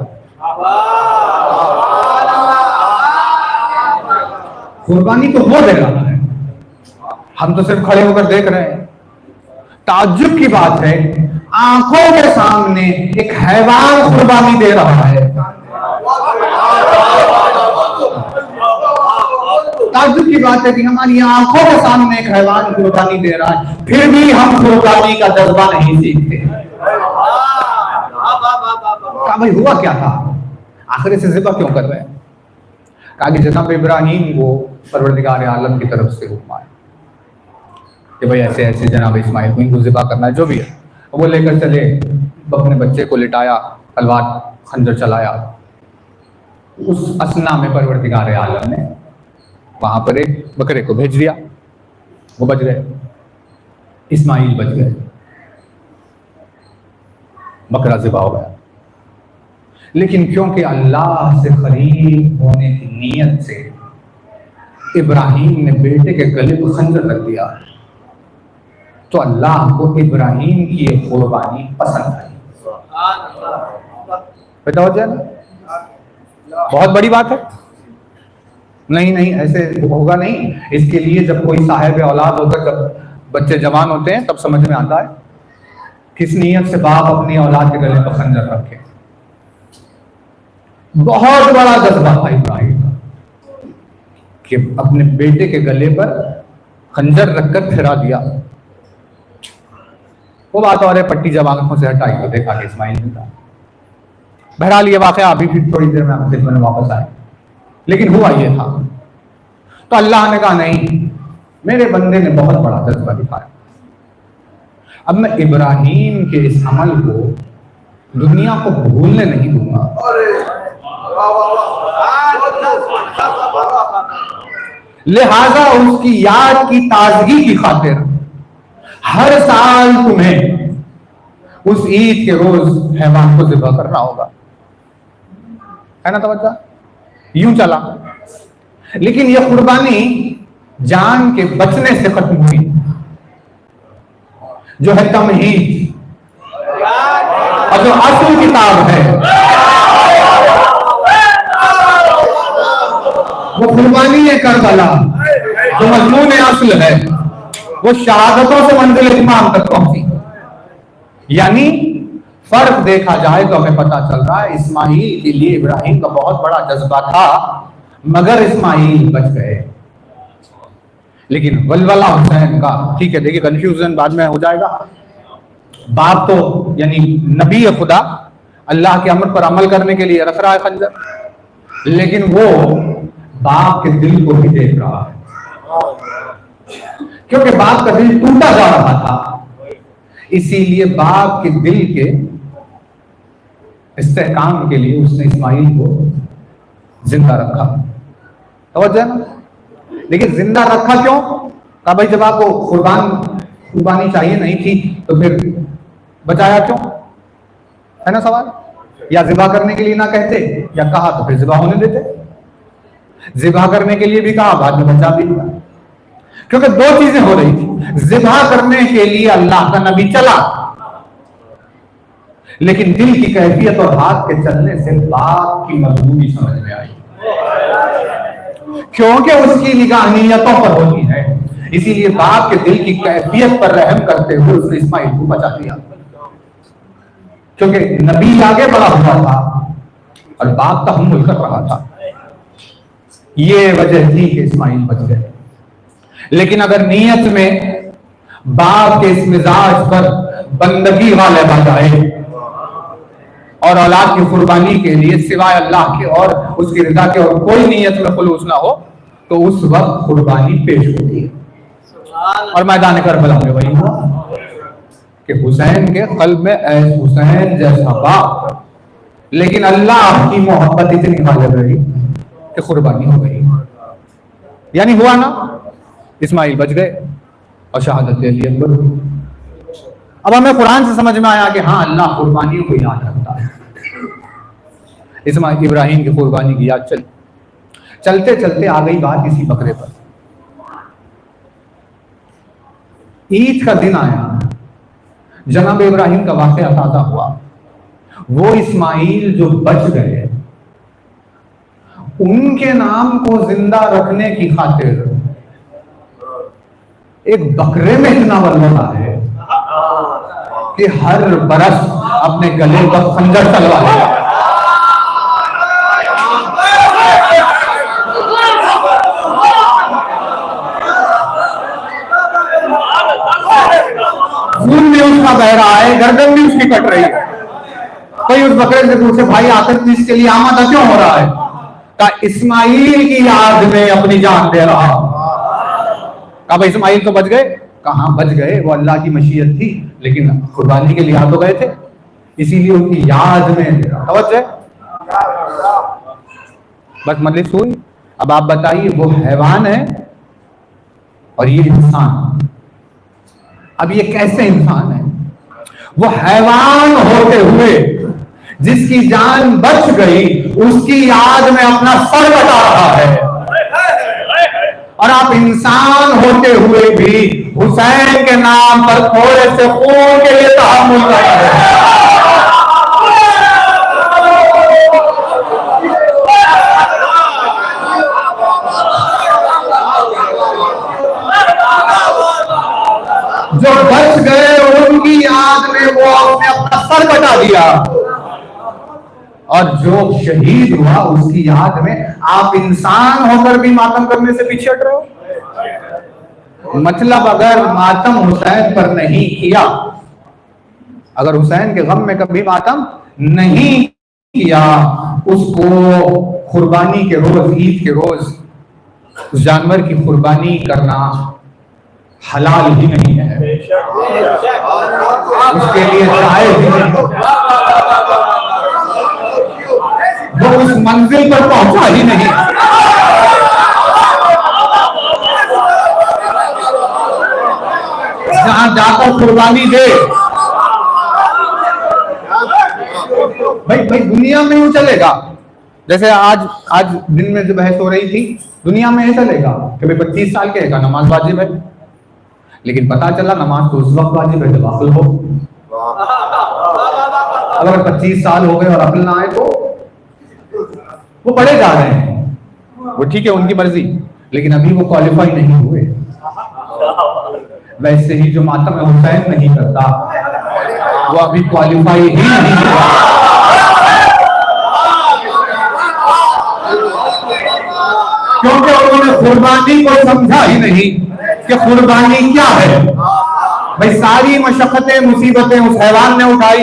कुर्बानी तो वो दे रहा है, हम तो सिर्फ खड़े होकर देख रहे हैं। ताज्जुब की बात है, आंखों के सामने एक हैवान कुर्बानी दे रहा है। ताज्जुब की बात है कि हमारी आंखों के सामने एक हैवान कुर्बानी दे रहा है, फिर भी हम कुर्बानी का जज्बा नहीं सीखते। कहा भाई हुआ क्या था, आखिर से ज़िबा क्यों कर रहे हैं? कहा कि जनाब इब्राहीम को परवरदिगार आलम की तरफ से हुक्म आया कि भाई ऐसे ऐसे जनाब इस्माइल को इनको ज़िबा करना है, जो भी है। वो लेकर चले, अपने बच्चे को लिटाया, तलवार खंजर चलाया। उस असना में परवरदिगार आलम ने वहां पर एक बकरे को भेज दिया, वो बच गए, इस्माइल बच गए, बकरा ज़िबा हो गया। लेकिन क्योंकि अल्लाह से करीब होने की नीयत से इब्राहीम ने बेटे के गले को खंजर रख दिया, तो अल्लाह को इब्राहीम की ये कुर्बानी पसंद आई। बताओ जाए ना, बहुत बड़ी बात है। नहीं नहीं ऐसे होगा नहीं, इसके लिए जब कोई साहिब औलाद होकर, जब बच्चे जवान होते हैं तब समझ में आता है किस नीयत से बाप अपनी औलाद के गले पर खंजर रखे। बहुत बड़ा जज्बा था इब्राहीम का कि अपने बेटे के गले पर खंजर रखकर फिरा दिया। वो बात और है, पट्टी जब आंखों से हटाई तो देखा कि इस्माइल नहीं था। बहरहाल ये वाकया अभी फिर थोड़ी देर में आपके खिदमत में वापस आए, लेकिन हुआ ये था। तो अल्लाह ने कहा नहीं, मेरे बंदे ने बहुत बड़ा जज्बा दिखाया, अब मैं इब्राहीम के इस अमल को दुनिया को भूलने नहीं दूंगा। लिहाजा उसकी याद की ताजगी की खातिर हर साल तुम्हें उस ईद के रोज हैवान को ज़िबा करना होगा। है ना तवज्जो? यूं चला, लेकिन यह कुर्बानी जान के बचने से खत्म हुई, जो है तमहीद, और जो असल किताब है वो कुर्बानी है करबला, जो मजमून असल है वो शहादतों से मंजिल इमाम तक पहुंची। यानी फर्क देखा जाए तो हमें पता चल रहा है इस्माइल के लिए इब्राहीम का बहुत बड़ा जज्बा था, मगर इस्माइल बच गए। लेकिन वलवला हुसैन का, ठीक है देखिए कंफ्यूजन बाद में हो जाएगा। बाप तो यानी नबी खुदा अल्लाह के अमर पर अमल करने के लिए रख रहा है खंजर, लेकिन वो बाप के दिल को भी देख रहा है, क्योंकि बाप का दिल टूटा जा रहा था। इसीलिए बाप के दिल के इस्तेहकाम के लिए उसने इस्माइल को जिंदा रखा। समझ जाए ना? लेकिन जिंदा रखा क्यों? कहा भाई जब आपको कुर्बानी चाहिए नहीं थी तो फिर बचाया क्यों, है ना सवाल। या जिबा करने के लिए ना कहते, या कहा तो फिर जिबा होने देते। जिबा करने के लिए भी कहा, बाद में बचा भी दिया। क्योंकि दो चीजें हो रही थी। जिबा करने के लिए अल्लाह का नबी चला, लेकिन दिल की कैफियत और हाथ के चलने से बाप की मजबूरी समझ में आई, क्योंकि उसकी निगाह नियतों पर होती है। इसीलिए बाप के दिल की कैफियत पर रहम करते हुए उसने इस्माइल को बचा दिया, क्योंकि नबी आगे बढ़ा हुआ था और बाप तहम्मुल कर रहा था। ये वजह थी कि इस्माइल बच गए। लेकिन अगर नीयत में बाप के इस मिजाज पर बंदगी वाले बन जाए और औलाद की कुर्बानी के लिए सिवाय अल्लाह के और उसकी रजा के और कोई नीयत में खुलूस ना हो, तो उस वक्त कुर्बानी पेश होती है। और मैदान करबला में वही हुआ कि हुसैन के कल्ब में ऐस हुसैन जैसा बाप, लेकिन अल्लाह की मोहब्बत इतनी गालिब रही कि कुर्बानी हो गई। यानी हुआ ना, इस्माइल बच गए और शहादत ले ली अकबर। अब हमें कुरान से समझ में आया कि हाँ, अल्लाह कुर्बानियों को याद रखता है। इस्माइल इब्राहिम की कुर्बानी की याद चलते चलते आ गई बात इसी बकरे पर। ईद का दिन आया, जनाब इब्राहिम का वाक़या ताज़ा हुआ। वो इस्माइल जो बच गए, उनके नाम को जिंदा रखने की खातिर एक बकरे में इतना वल्लभा है कि हर बरस अपने गले पर खंजर चलवा लेगा। खून भी उसका बह रहा है, गर्दन भी उसकी कट रही है। कोई उस बकरे से पूछे, भाई आखिर तू इसके लिए आमादा क्यों हो रहा है? कहा, इस्माइल की याद में अपनी जान दे रहा। कहा, भाई इस्माइल तो बच गए? कहा, बच गए, वो अल्लाह की मशीयत थी, लेकिन कुर्बानी के लिए तो गए थे, इसीलिए उनकी याद में दे रहा। बस मजलिस हुई। अब आप बताइए, वो हैवान है और ये इंसान। अब ये कैसे इंसान है? वो हैवान होते हुए जिसकी जान बच गई, उसकी याद में अपना सर बचा रहा है। और आप इंसान होते हुए भी हुसैन के नाम पर थोड़े से खून के लिए तहम्मुल कर रहे हैं। जो बच गए उनकी याद में वो अपने अपना सर बचा दिया, और जो शहीद हुआ उसकी याद में आप इंसान होकर भी मातम करने से पीछे हट रहे हो। मतलब अगर मातम हुसैन पर नहीं किया, अगर हुसैन के गम में कभी मातम नहीं किया, उसको कुर्बानी के रोज, ईद के रोज उस जानवर की कुर्बानी करना हलाल ही नहीं है, उसके लिए जायज ही नहीं, वो उस मंजिल पर पहुंचा ही नहीं। जहां जाकर कुर्बानी दे, भाई दुनिया में यूं चलेगा, जैसे आज दिन में जो बहस हो रही थी, दुनिया में ये चलेगा कि भाई 25 साल के का नमाज वाजिब है, लेकिन पता चला नमाज तो उस वक्त वाजिब है जब अक्ल हो। अगर 25 साल हो गए और अक्ल ना आए तो वो पढ़े जा रहे हैं, वो ठीक है, उनकी मर्जी, लेकिन अभी वो क्वालिफाई नहीं हुए। वैसे ही जो मातम हुसैन नहीं करता, वो अभी क्वालिफाई ही नहीं हुआ। क्योंकि उन्होंने कुर्बानी को समझा ही नहीं कि कुर्बानी क्या है। भाई सारी मशक्कतें, मुसीबतें उस हैवान ने उठाई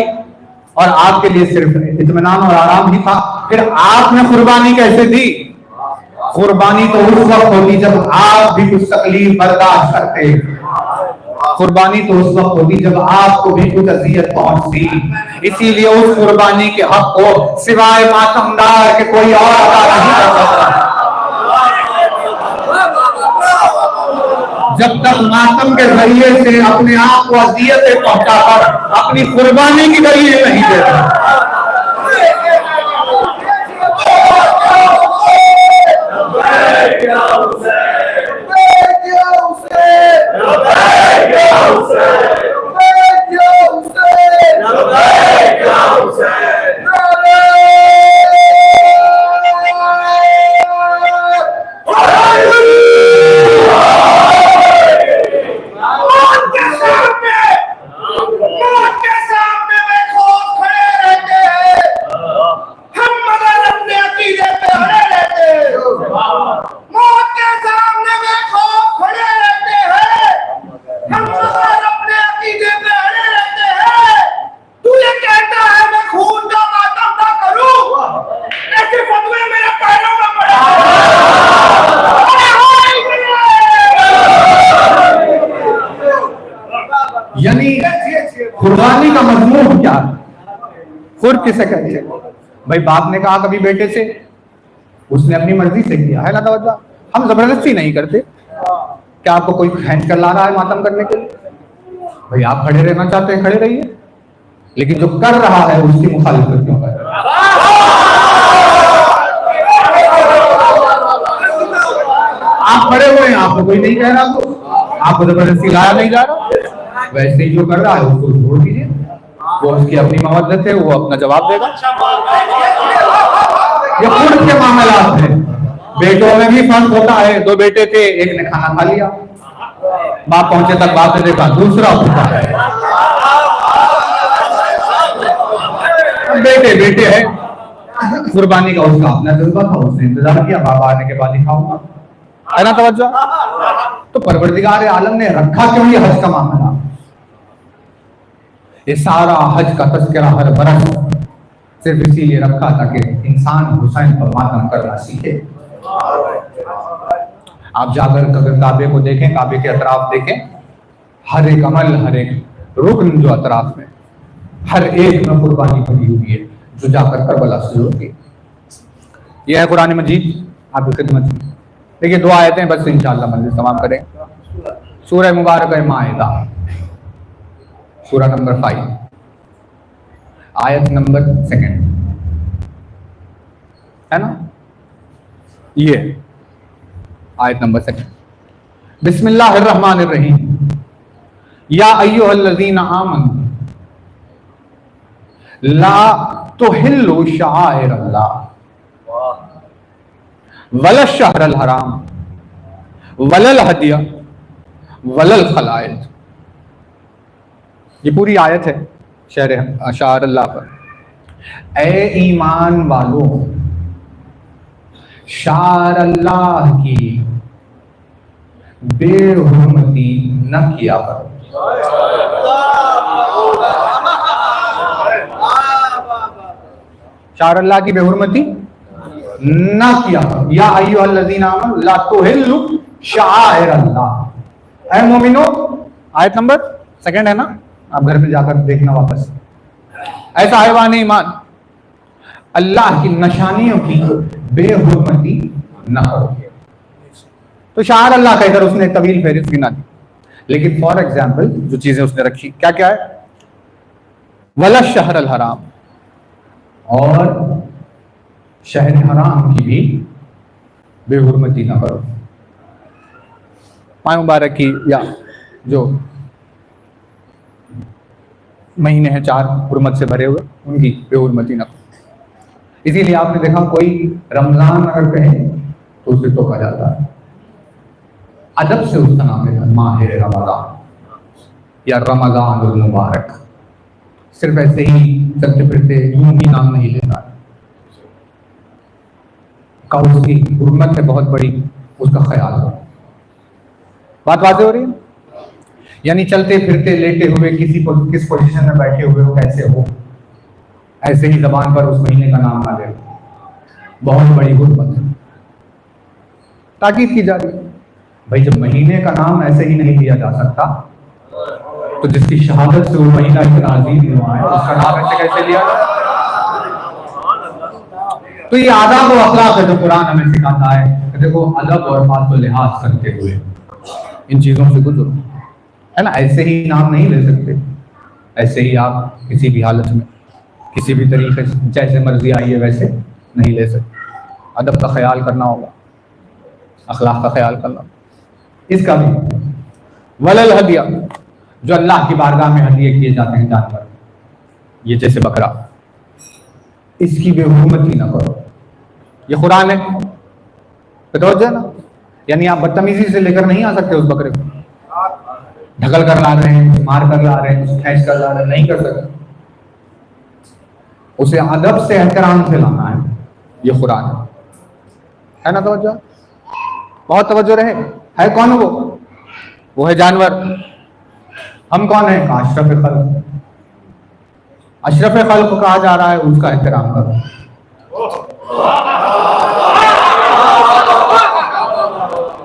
और आपके लिए सिर्फ इत्मीनान और आराम ही था। फिर आपने कुर्बानी कैसे दी? कुर्बानी तो उस वक्त होती जब आप भी कुछ तकलीफ बर्दाश्त करते, कुर्बानी तो उस वक्त होती जब आपको भी कुछ अजियत पहुंचती। इसीलिए उस कुर्बानी के हक को सिवाय मातमदार के कोई और अदा नहीं कर सकता। जब तक मातम के जरिए से अपने आप को अजियतें पहुंचाकर अपनी कुर्बानी की दलील नहीं देता। यानी कुर्बानी का मजमून क्या है? खुद किसे कहते हैं? भाई बाप ने कहा कभी बेटे से, उसने अपनी मर्जी से किया है ना तवज्जो। हम जबरदस्ती नहीं करते। क्या आपको कोई खींच कर ला रहा है मातम करने के लिए? भाई आप खड़े रहना चाहते हैं, खड़े रहिए, लेकिन जो कर रहा है उसकी मुखालिफत क्यों कर रहा है? आप खड़े हुए हैं, आपको कोई नहीं कह रहा, तो आपको जबरदस्ती लाया नहीं जा रहा। वैसे ही जो कर रहा है उसको छोड़ दीजिए, वो उसकी अपनी मवद्दत है, वो अपना जवाब देगा। ये खुद के मामलात हैं। बेटों में भी फर्क होता है। दो बेटे थे, एक ने खाना खा लिया, बाप पहुंचे तक बाप ने देखा दूसरा भूखा है। बेटे बेटे है, कुर्बानी का उसका अपना जज्बा था, उसने इंतजार किया, बाबा आने के बाद ही खाऊंगा, है ना तवज्जो। तो परवरदिगार आलम ने रखा क्यों ये हज का मामला? ये सारा हज का तज़किरा हर बरस सिर्फ इसीलिए रखा ताकि इंसान हुसैन पर मातम करना सीखे। आप जाकर अगर काबे को देखें, काबे के अतराफ देखें, हर एक अमल, हर एक रुकन जो अतराफ में, हर एक में कुर्बानी बनी हुई है, जो जाकर करबला से होती है। यह है कुरान मजीद आपकी खिदमत में। देखिए दो आयतें बस इंशाअल्लाह मजलिस तमाम करें। सूरह मुबारक माइदा, सूरह नंबर 5, आयत नंबर 2 है ना, ये आयत नंबर 2। बिस्मिल्लाहिर्रहमानिर्रहीम। या अय्युहल्लज़ीना आमनू ला तुहिल्लू शआइरल्लाह वला शहरल हराम वलल हदिया वलल खलाइद। ये पूरी आयत है शहर अल्लाह पर। ए ईमान वालों, शार अल्लाह की बेहुरमती न किया करो। शार अल्लाह की बेहुरमती न किया करो। या अय्युहल्लज़ीना आमनू ला तुहिल्लू शआइर अल्लाह। ऐ मोमिनो, आयत नंबर 2 है ना, आप घर में जाकर देखना वापस। ऐसा हैवान ईमान, अल्लाह की निशानियों की बेहुरमती न करो। तो शार अल्लाह कहकर उसने तवील फहरिस्त गिना दी, लेकिन फॉर एग्जाम्पल जो चीजें उसने रखी क्या क्या है? वला शहर अल हराम, और शहर हराम की भी बेहुरमती न करो। माह मुबारक की या जो महीने हैं 4 हुर्मत से भरे हुए, उनकी बेहुरमती न करो। इसीलिए आपने देखा कोई रमजान अगर कहे तो उसे टोका जाता है, अदब से उसका नाम है माह रमजान या रमजानुल मुबारक। सिर्फ ऐसे ही चलते फिरते यूं ही नाम नहीं लेता है का, उसकी हुर्मत है बहुत बड़ी, उसका ख्याल हो। बात वाज़ेह हो रही है? यानी चलते फिरते लेटे हुए किस पोजीशन में बैठे हुए हो, कैसे हो, ऐसे ही जबान पर उस महीने का नाम ना ले, बहुत बड़ी हुर्मत है। ताकीद की जा रही है भाई, जब महीने का नाम ऐसे ही नहीं लिया जा सकता तो जिसकी शहादत से वो महीना इतना अजीज हुआ है उसका नाम ऐसे कैसे लिया जाए? तो ये आदाब और अखलाक है जो कुरान हमें सिखाता है। देखो अदब और बात को लिहाज करते हुए इन चीज़ों से गुजरो, है ना। ऐसे ही नाम नहीं ले सकते, ऐसे ही आप किसी भी हालत में किसी भी तरीके से जैसे मर्जी आई है वैसे नहीं ले सकते। अदब का ख्याल करना होगा, अखलाक का ख्याल करना। इसका भी वलल हदिया, जो अल्लाह की बारगाह में हदिये किए जाते हैं जानवर, ये जैसे बकरा, इसकी बेहुरमती ना करो। ये कुरान है, तो ना, यानी आप बदतमीजी से लेकर नहीं आ सकते उस बकरे को, ढकल कर ला रहे हैं, मार कर ला रहे हैं, खींच कर ला रहे हैं, नहीं कर सकते। उसे अदब से एहतराम से लाना है, ये कुरान है ना। तवज्जो, बहुत तवज्जो रहे। है कौन वो है जानवर। हम कौन है? अशरफ खल्क। अशरफ खल्क कहा जा रहा है, उसका एहतराम करो।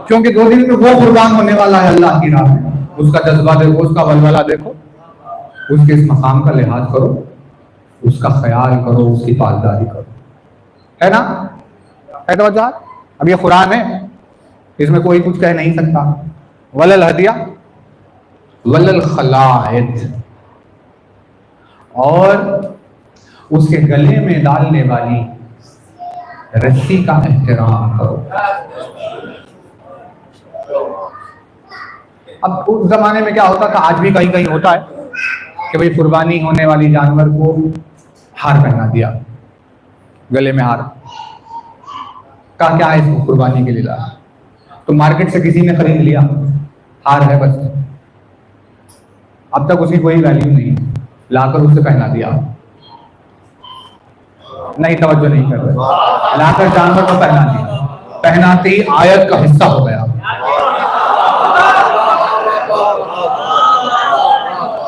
क्योंकि 2 दिन में वो कुर्बान होने वाला है अल्लाह की राह में। उसका जज्बा देखो, उसका वलवला देखो, उसके इस मकाम का लिहाज करो, उसका ख्याल करो, उसकी पासदारी करो, है ना। है तो वजह। अब ये कुरान है, इसमें कोई कुछ कह नहीं सकता। वलल हदिया वलल खलाइद, और उसके गले में डालने वाली रस्सी का एहतराम करो। अब उस जमाने में क्या होता था, आज भी कहीं कहीं होता है कि भाई कुर्बानी होने वाली जानवर को हार पहना दिया, गले में हार। कहा क्या है इसको कुर्बानी के लिए ला, तो मार्केट से किसी ने खरीद लिया, हार है बस, अब तक उसकी कोई वैल्यू नहीं, लाकर उसे पहना दिया। नहीं, तवज्जो नहीं कर रहे। लाकर जानवर को पहना दिया, पहनाते ही आयत का हिस्सा हो गया।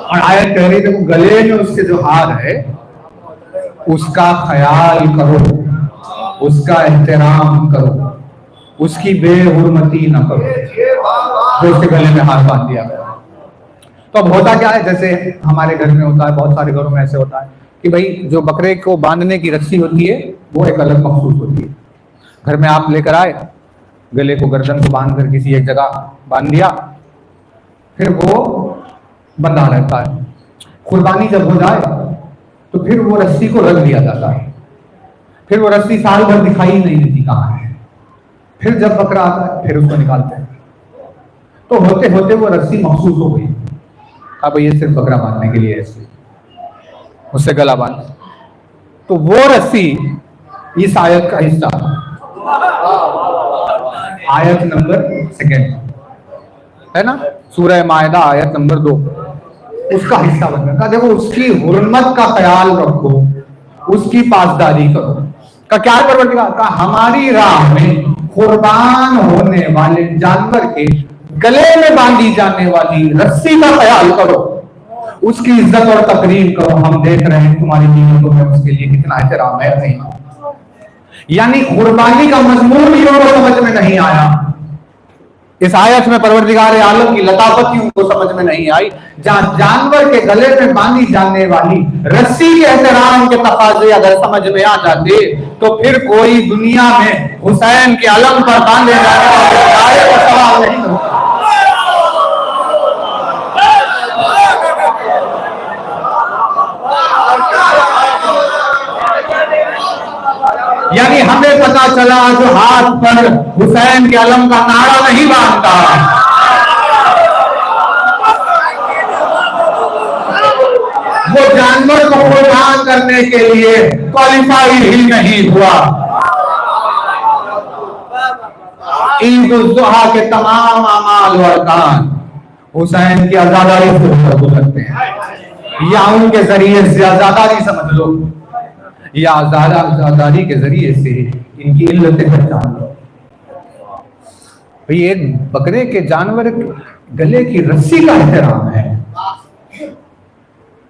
और आयत कह रही थी गले में उसके जो हार है उसका ख्याल करो, उसका एहतराम करो, उसकी बेहुरमती न करो, जो उसके गले में हार बांध दिया गया। तो अब होता क्या है, जैसे हमारे घर में होता है, बहुत सारे घरों में ऐसे होता है कि भाई जो बकरे को बांधने की रस्सी होती है वो एक अलग मखसूस होती है। घर में आप लेकर आए, गले को गर्दन को बांध कर किसी एक जगह बांध दिया, फिर वो बंधा रहता है। कुर्बानी जब हो जाए तो फिर वो रस्सी को रख दिया जाता है, फिर वो रस्सी साल भर दिखाई नहीं देती कहाँ है। फिर जब बकरा आता है फिर उसको निकालते हैं, तो होते होते वो रस्सी महसूस हो गई। अब ये सिर्फ बकरा बांधने के लिए ऐसे उससे गला बांध, तो वो रस्सी इस आयत का हिस्सा, आयत नंबर 2 है ना, सूरह मायदा आयत नंबर 2, उसका हिस्सा बनकर का। देखो उसकी हुर्मत का ख्याल रखो, उसकी पासदारी करो। का क्या परवरदिगार का हमारी राह में कुर्बान होने वाले जानवर के गले में बांधी जाने वाली रस्सी का ख्याल करो, उसकी इज्जत और तकरीम करो। हम देख रहे हैं तुम्हारी कीमतों में उसके लिए कितना एहतराम है नहीं। यानी कुर्बानी का मजमून ही उनको समझ में नहीं आया। इस आयत में परवरदिगार आलम की लताफत ही उनको समझ में नहीं आई। जहां जानवर के गले में बांधी जाने वाली रस्सी के एहतराम के तकाज़े अगर समझ में आ जाते तो फिर कोई दुनिया में हुसैन के अलम पर बांधे जाने वाले का सवाल नहीं होता। यानी हमें पता चला जो हाथ पर हुसैन के अलम का नारा नहीं बांधता वो जानवर को कुर्बान करने के लिए क्वालिफाई ही नहीं हुआ। ईद उल जुहा के तमाम अमाल और अरकान हुसैन की आजादारी से हो सकते हैं, या उनके जरिए से आजादारी समझ लो, या आजादारी के जरिए से इनकी इल्लतें पहचान लो। भाई एक बकरे के जानवर गले की रस्सी का एहतराम है,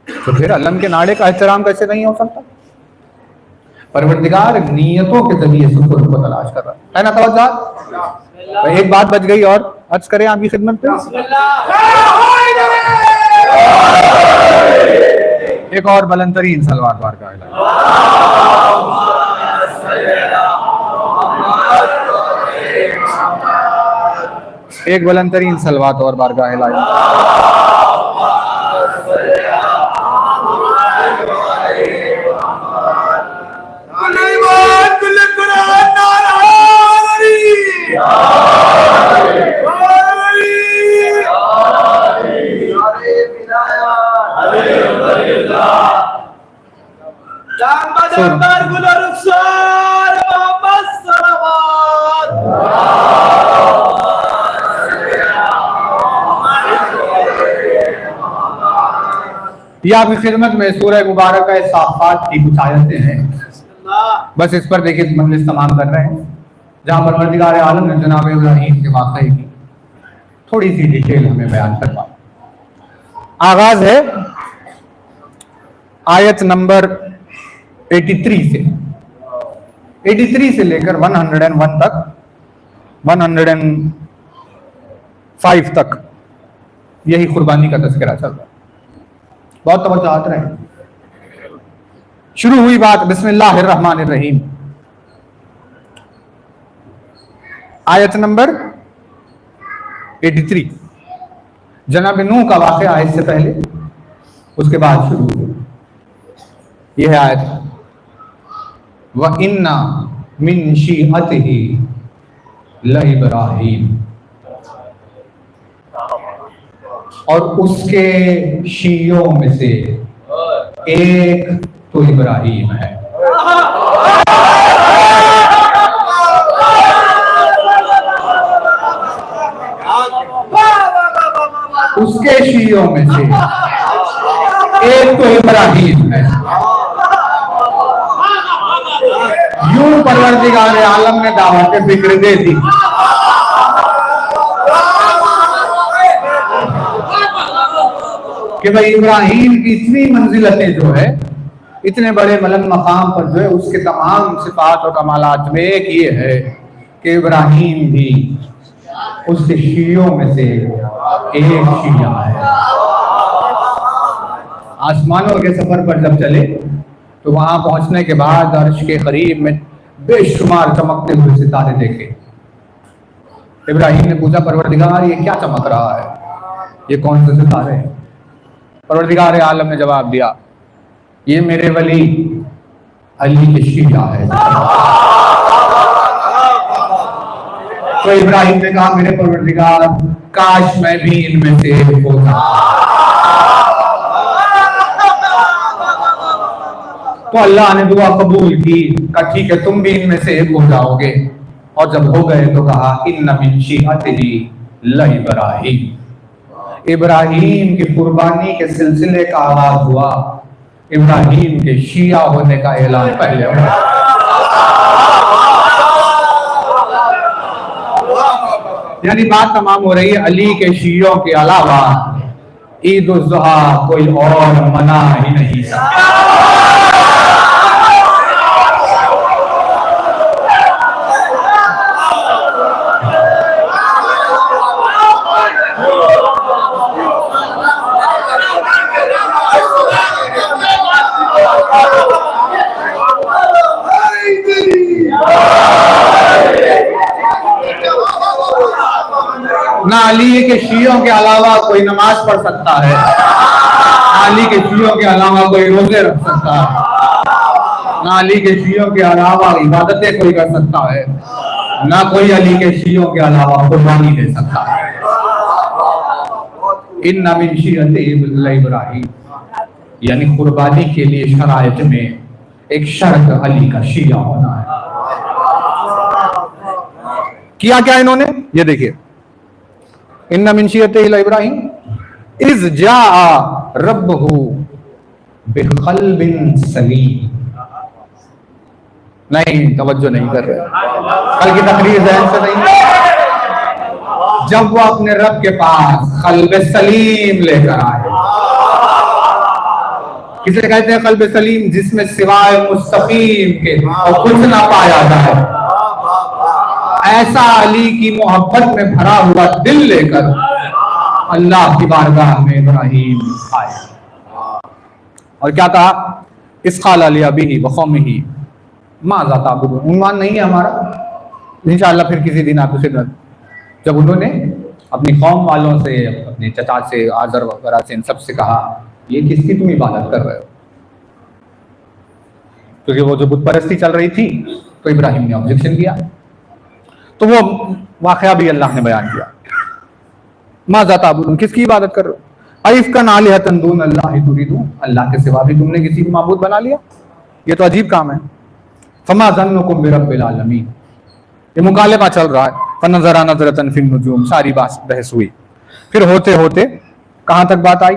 तो फिर अलम के नाड़े का एहतराम कैसे नहीं हो सकता? परवरदिगार नियतों के जरिए सुकून को तलाश कर रहा है ना। तवज्जो, एक बात बच गई और अर्ज करें आपकी खिदमत पे। एक और बुलंदतरीन सलवात बार का एक बुलंद तरीन सलवात और बारगाह इलाही। ये आपकी खिदमत में सूरह मुबारक का साफ़ात की कुछ आयतें हैं, बस इस पर देखिए मजलिस तमाम कर रहे हैं, जहां परवरदिगार आलम ने जनाब इब्राहीम के वाक़े की थोड़ी सी डिटेल हमें बयान करवा। आगाज है आयत नंबर 83 से लेकर 101 तक, 105 तक यही कुर्बानी का तज़किरा चल रहा है। बहुत तवज्जो रहे। शुरू हुई बात बिस्मिल्लाहिर्रहमानिर्रहीम, आयत नंबर 83। जनाब नूह का वाक़या है इससे पहले, उसके बाद शुरू हुई यह आयत। व इन्ना मिन शीअतिही लइब्राहीम, और उसके शीयों में से एक तो इब्राहीम है। उसके शीयों में से एक तो इब्राहीम है। यूं परवरदिगार आलम ने दावत फिक्र दे दी कि भाई इब्राहीम की इतनी मंजिलतें जो है, इतने बड़े बुलंद मकाम पर जो है, उसके तमाम सिफात और कमालात में एक ये है कि इब्राहीम भी उसके शीयों में से एक शिया है। आसमानों के सफर पर जब चले तो वहां पहुंचने के बाद अर्श के करीब में बेशुमार चमकते हुए सितारे देखे। इब्राहीम ने पूछा, परवरदिगार ये क्या चमक रहा है, ये कौन से सितारे हैं? परवरदिगार आलम ने जवाब दिया, ये मेरे वली अली के शिया है। तो इब्राहीम ने कहा, मेरे परवरदिगार काश मैं भी इनमें से एक होता। तो अल्लाह ने दुआ कबूल की, कहा ठीक है तुम भी इनमें से एक हो जाओगे। और जब हो गए तो कहा, इन्ना मिन शीअतिही लइब्राहीम, इब्राहीम की कुर्बानी के सिलसिले का आगाज हुआ, इब्राहीम के शिया होने का ऐलान पहले हुआ। यानी बात तमाम हो रही है, अली के शियों के अलावा ईद उल जुहा कोई और मना ही नहीं सकता। ना अली के शियों के अलावा कोई नमाज पढ़ सकता है, ना अली के शियों के अलावा कोई रोजे रख सकता है, ना अली के शियों के अलावा इबादतें कोई कर सकता है, ना कोई अली के शियों के अलावा कुर्बानी दे सकता है। इन्ना मिन शीअतिही इब्राहीम, यानी कुर्बानी के लिए शराइत में एक शर्त अली का शिया होना है। किया क्या इन्होंने, ये देखिए, इन्ना मिन शीअतिही इब्राहीम इज़ जाअ रब्बहु बिक़ल्बिन सलीम। नहीं, तवज्जो नहीं कर रहे, कल की तकरीर ज़हन से नहीं। जब वो अपने रब के पास क़ल्ब सलीम लेकर आए, किसे कहते हैं क़ल्ब सलीम? जिसमें सिवाय मुस्तकीम के और कुछ ना पाया जाए। ऐसा अली की मोहब्बत में भरा हुआ दिल लेकर अल्लाह की बारगाह में इब्राहीम आए और क्या कहा? इसक़ाल अली अबीही व क़ौमिही माज़ा ताबुदून। उन्वान नहीं है हमारा, इंशाअल्लाह फिर किसी दिन आपकी खिदमत। जब उन्होंने अपनी कौम वालों से, अपने चचा से, आजर वगैरह से, इन सब से कहा ये किसकी तुम इबादत कर रहे हो, क्योंकि वो जो बुत परस्ती चल रही थी तो इब्राहिम ने ऑब्जेक्शन किया। तो वो वाकया भी अल्लाह ने बयान किया, माज़ा ताबुदून, किसकी इबादत कर रहे हो, अइफ्कन आलिहतन दून अल्लाह तुरीदून, अल्लाह के सिवा भी तुमने किसी को माबूद बना लिया, ये तो अजीब काम है। फमा ज़न्नुकुम बिरब्बिल आलमीन, ये मुकालमा चल रहा है। फनज़रा नज़रतन फिन नुजूम, सारी बात बहस हुई। फिर होते होते कहाँ तक बात आई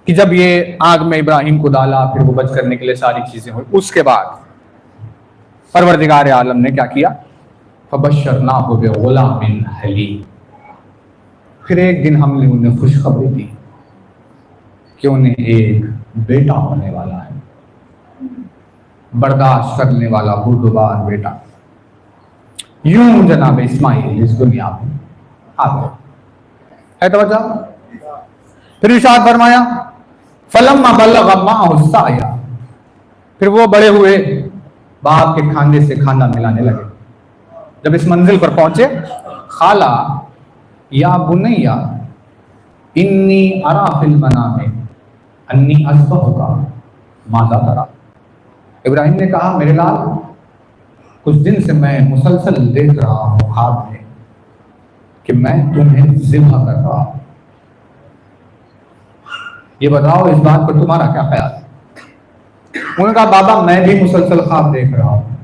कि जब ये आग में इब्राहिम को डाला, फिर वो बच करने के लिए सारी चीजें हुई, उसके बाद परवरदिगार आलम ने क्या किया, फबश्शरनाहु बिग़ुलामिन हलीम, फिर एक दिन हमने उन्हें खुशखबरी दी कि उन्हें एक बेटा होने वाला है, बर्दाश्त करने वाला बुर्दबार बेटा। यूं जनाब इस्माइल इस दुनिया में आ गए, है तवज्जो। फिर इरशाद फरमाया फलम्मा बल्लग़ मअहु साया, फिर वो बड़े हुए, बाप के खाने से खाना मिलाने लगे। जब इस मंजिल पर पहुंचे, खाला या बुनैया इन्नी अरा फिल मनामी अन्नी अस्बहुका माज़ा तरा, इब्राहिम ने कहा मेरे लाल, कुछ दिन से मैं मुसलसल देख रहा हूँ ख्वाब में कि मैं तुम्हें ज़िब्ह कर रहा हूँ, ये बताओ इस बात पर तुम्हारा क्या ख्याल है। उन्होंने कहा बाबा मैं भी मुसलसल ख्वाब देख रहा हूँ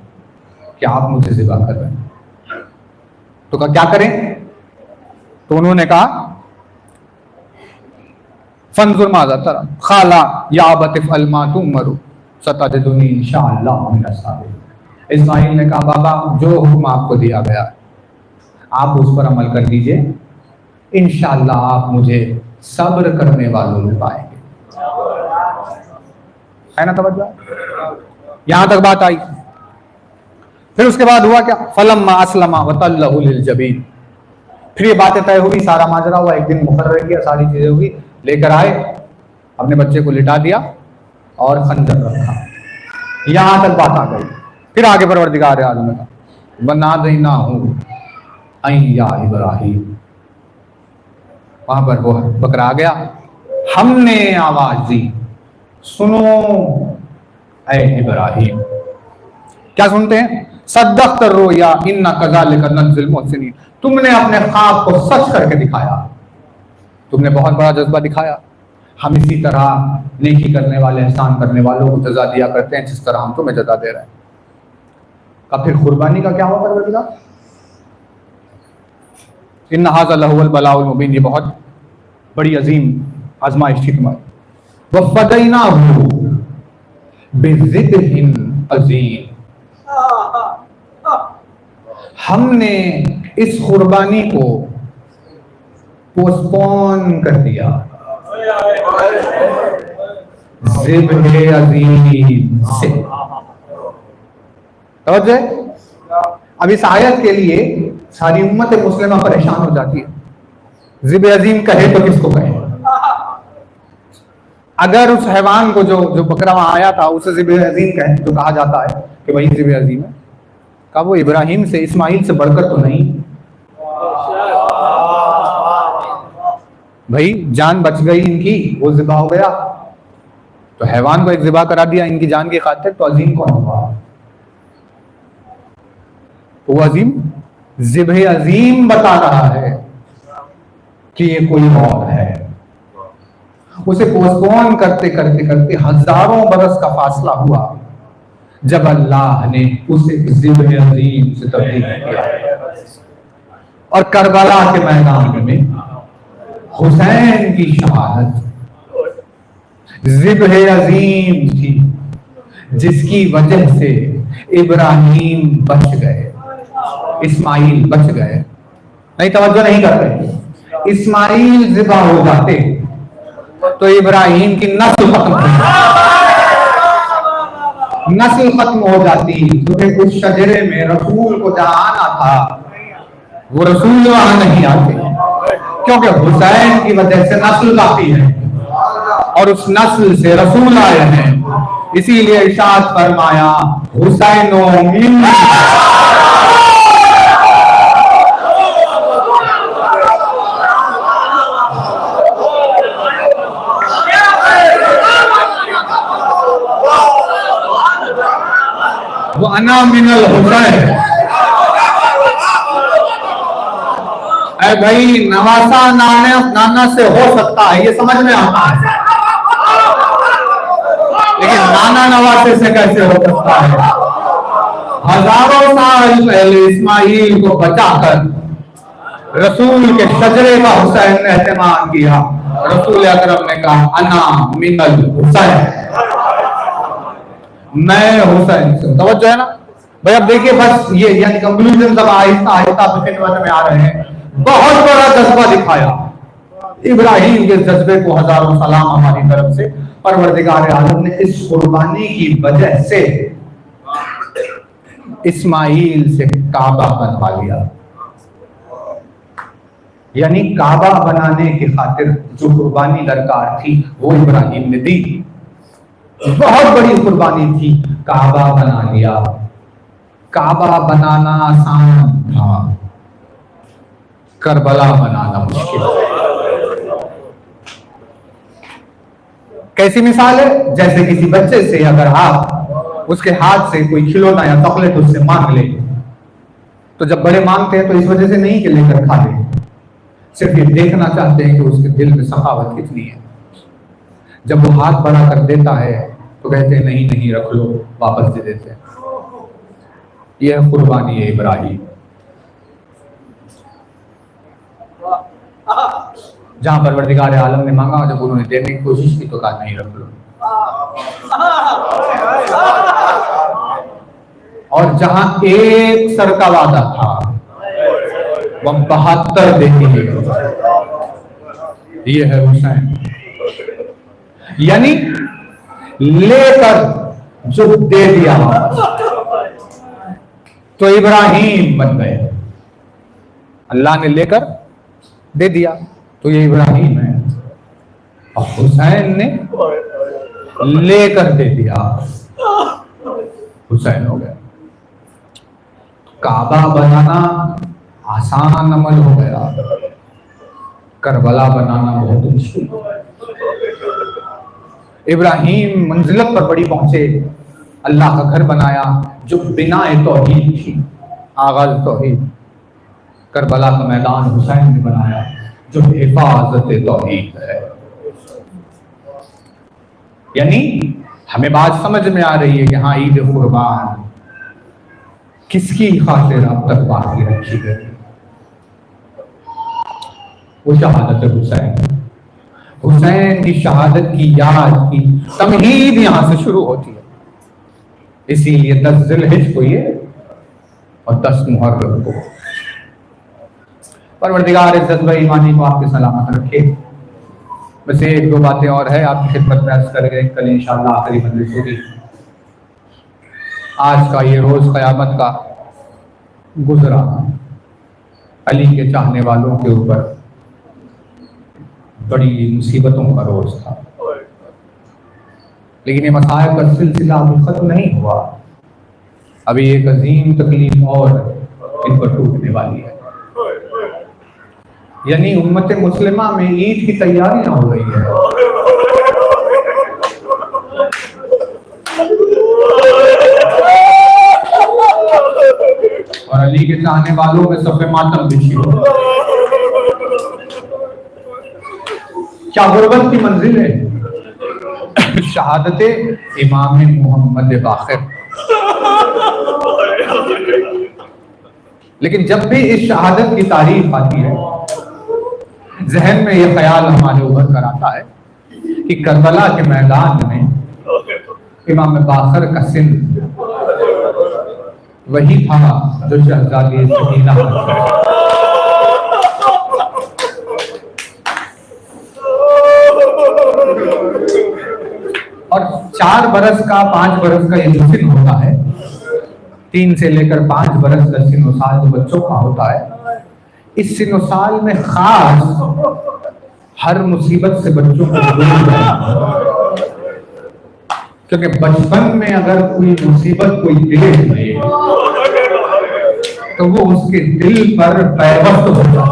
कि आप मुझे ज़िब्ह कर रहे हैं, तो क्या करें। तो उन्होंने कहा फंजुर माज़ा तरा, खाला या अबत इफ़अल मा तुअमरु सतजदुनी इंशाअल्लाह मिनस साबिरीन। इस्माइल ने कहा बाबा जो हुक्म आपको दिया गया आप उस पर अमल कर दीजिए, इंशाअल्लाह आप मुझे सब्र करने वालों में पाएंगे, है ना तवज्जो। यहां तक बात आई। फिर उसके बाद हुआ क्या, फलम्मा अस्लमा वतल्लहु लिलजबीन, फिर ये बातें तय हुई, सारा माजरा हुआ, एक दिन मुकर्रर किया, सारी चीजें हुई, लेकर आए, अपने बच्चे को लिटा दिया और खंजर रखा। यहां तक बात आ गई। फिर आगे परवरदिगार आलम ने कहा वनादैनाहु अय्या इब्राहिम, वहां पर वो बकरा आ गया, हमने आवाज दी सुनो ऐ इब्राहिम। क्या सुनते हैं, सद्दक़्त रोया इन्ना कज़ालिका नज़्ज़िल मुहसिनीन, तुमने अपने ख्वाब को सच करके दिखाया, तुमने बहुत बड़ा जज्बा दिखाया, हम इसी तरह नेकी करने वाले, एहसान करने वालों को जज़ा दिया करते हैं जिस तरह हम तुम्हें जज़ा दे रहे हैं। का फिर कुर्बानी का क्या होगा परवरदिगार, इन्ना हाज़ा लहुवल बलाउल मुबीन, ये बहुत बड़ी अजीम आजमाइश थी तुम्हारी। वफ़दैनाहु बिज़िब्हिन अज़ीम, हमने इस कुर्बानी को पोस्टपोन कर दिया, ज़िब्ह अज़ीम से। तवज्जो। अब इस आयत के लिए सारी उम्मत मुस्लिमा परेशान हो जाती है, ज़िब्ह अज़ीम कहे तो किसको कहे। अगर उस हैवान को जो बकरा वहां आया था उसे ज़िब्ह अज़ीम कहे तो कहा जाता है कि वही ज़िब्ह अज़ीम है, का वो इब्राहिम से, इस्माइल से बढ़कर तो नहीं। भाई जान बच गई इनकी, वो ज़िबा हो गया, तो हैवान को एक ज़िबा करा दिया इनकी जान की खातिर, तो अजीम कौन होगा, वो अजीम ज़िब्ह अज़ीम बता रहा है कि ये कोई और है। उसे पोस्टपोन करते करते करते हजारों बरस का फासला हुआ, जब अल्लाह ने उसे ज़िब्ह अज़ीम से तब्दील किया। और करबला के मैदान में हुसैन की शहादत ज़िब्ह अज़ीम थी, जिसकी वजह से इब्राहिम बच गए, इस्माइल बच गए। नहीं, तवज्जो नहीं कर रहे। इस्माइल ज़िबा हो जाते तो इब्राहिम की नस्ल खत्म हो जाती, क्योंकि उस शजरे में रसूल को जहां आना था वो रसूल वहां नहीं आते, क्योंकि हुसैन की वजह से नस्ल काफी है और उस नस्ल से रसूल आए हैं। इसीलिए इरशाद फरमाया हुसैनो मिन्नी, वो अना मिनल हुसैन। अरे भाई, नवासा नाना से हो सकता है, ये समझ में आता है, लेकिन नाना नवासे से कैसे हो सकता है? हजारों साल पहले इस्माइल को बचाकर रसूल के शजरे का हुसैन ने एहतमाम किया। रसूल अकरम ने कहा अना मिनल हुसैन, मैं हुसैन से। तवज्जो है ना भाई? अब देखिए, बस ये यानी कंक्लूजन सब आहिस्ता आहिस्ता खिदमत में आ रहे हैं। बहुत बड़ा जज्बा दिखाया इब्राहिम के जज्बे को, हजारों सलाम हमारी तरफ से। परवरदिगार आलम ने इस कुर्बानी की वजह से इस्माइल से काबा बनवा लिया। यानी काबा बनाने की खातिर जो कुर्बानी दरकार थी वो इब्राहिम ने दी। बहुत बड़ी कुर्बानी थी, काबा बना लिया। काबा बनाना आसान था, करबला बनाना मुश्किल। कैसी मिसाल है? जैसे किसी बच्चे से अगर आप उसके हाथ से कोई खिलौना या चॉकलेट उससे मांग ले, तो जब बड़े मांगते हैं तो इस वजह से नहीं कि लेकर खा ले, सिर्फ ये देखना चाहते हैं कि उसके दिल में सखावत कितनी है। जब वो हाथ बढ़ा कर देता है तो कहते हैं नहीं नहीं रख लो, वापस दे देते हैं। यह कुर्बानी है इब्राहिम। जहां परवरदिगार आलम ने मांगा, जब उन्होंने देने की कोशिश की तो कहा नहीं रख लो। और जहां एक सर का वादा था वह 72 देंगे। ये है हुसैन। यानी लेकर जो दे दिया तो इब्राहिम बन गए। अल्लाह ने लेकर दे दिया तो ये इब्राहिम है, और हुसैन ने लेकर दे दिया, हुसैन हो गया। काबा बनाना आसान अमल हो गया, करबला बनाना बहुत मुश्किल। इब्राहिम मंजिलत पर बड़ी पहुंचे, अल्लाह का घर बनाया जो बिनाए तौहीद थी, आगाज तौहीद। करबला का मैदान हुसैन ने बनाया जो हिफाजत तौहीद है। यानी हमें बात समझ में आ रही है कि हाँ, ईद कुर्बान किसकी खातिर अब तक बाकी रखी गई? वो शहादत हुसैन। हुसैन की शहादत की याद की तमहीद यहां से शुरू होती है। इसीलिए 10 ज़िलहिज को ये और 10 मुहर्रम को। परवरदिगार इज्जत व ईमानी को आपके सलामत रखे। बस 1-2 बातें और है आपकी खिदमत में अर्ज कर गए, कल इंशाअल्लाह आखिरी मजलिस होगी। आज का ये रोज क़यामत का गुजरा, अली के चाहने वालों के ऊपर बड़ी मुसीबतों का रोज था। लेकिन ये मसाइब का सिलसिला अभी खत्म नहीं हुआ। अभी एक अजीम तकलीफ और इन पर टूटने वाली है। यानी उम्मत मुस्लिमा में ईद की तैयारियां हो रही है। और अली के चाहने वालों में सफ़े मातम बिछी हो। क्या गुर्बत की मंजिल है? शहादत इमाम मोहम्मद बाक़िर। लेकिन जब भी इस शहादत की तारीफ आती है, जहन में यह ख्याल हमारे उभर कर आता है कि करबला के मैदान में इमाम बाक़िर का सिन वही था जो शहज़ादी सकीना और 4 बरस का 5 बरस का ये सिन होता है, 3 से लेकर 5 बरस का सिनो साल जो बच्चों का होता है। इस सिनो साल में खास हर मुसीबत से बच्चों को दूर रहना, क्योंकि बचपन में अगर कोई मुसीबत कोई देख ले तो वो उसके दिल पर पैवस्त होता है।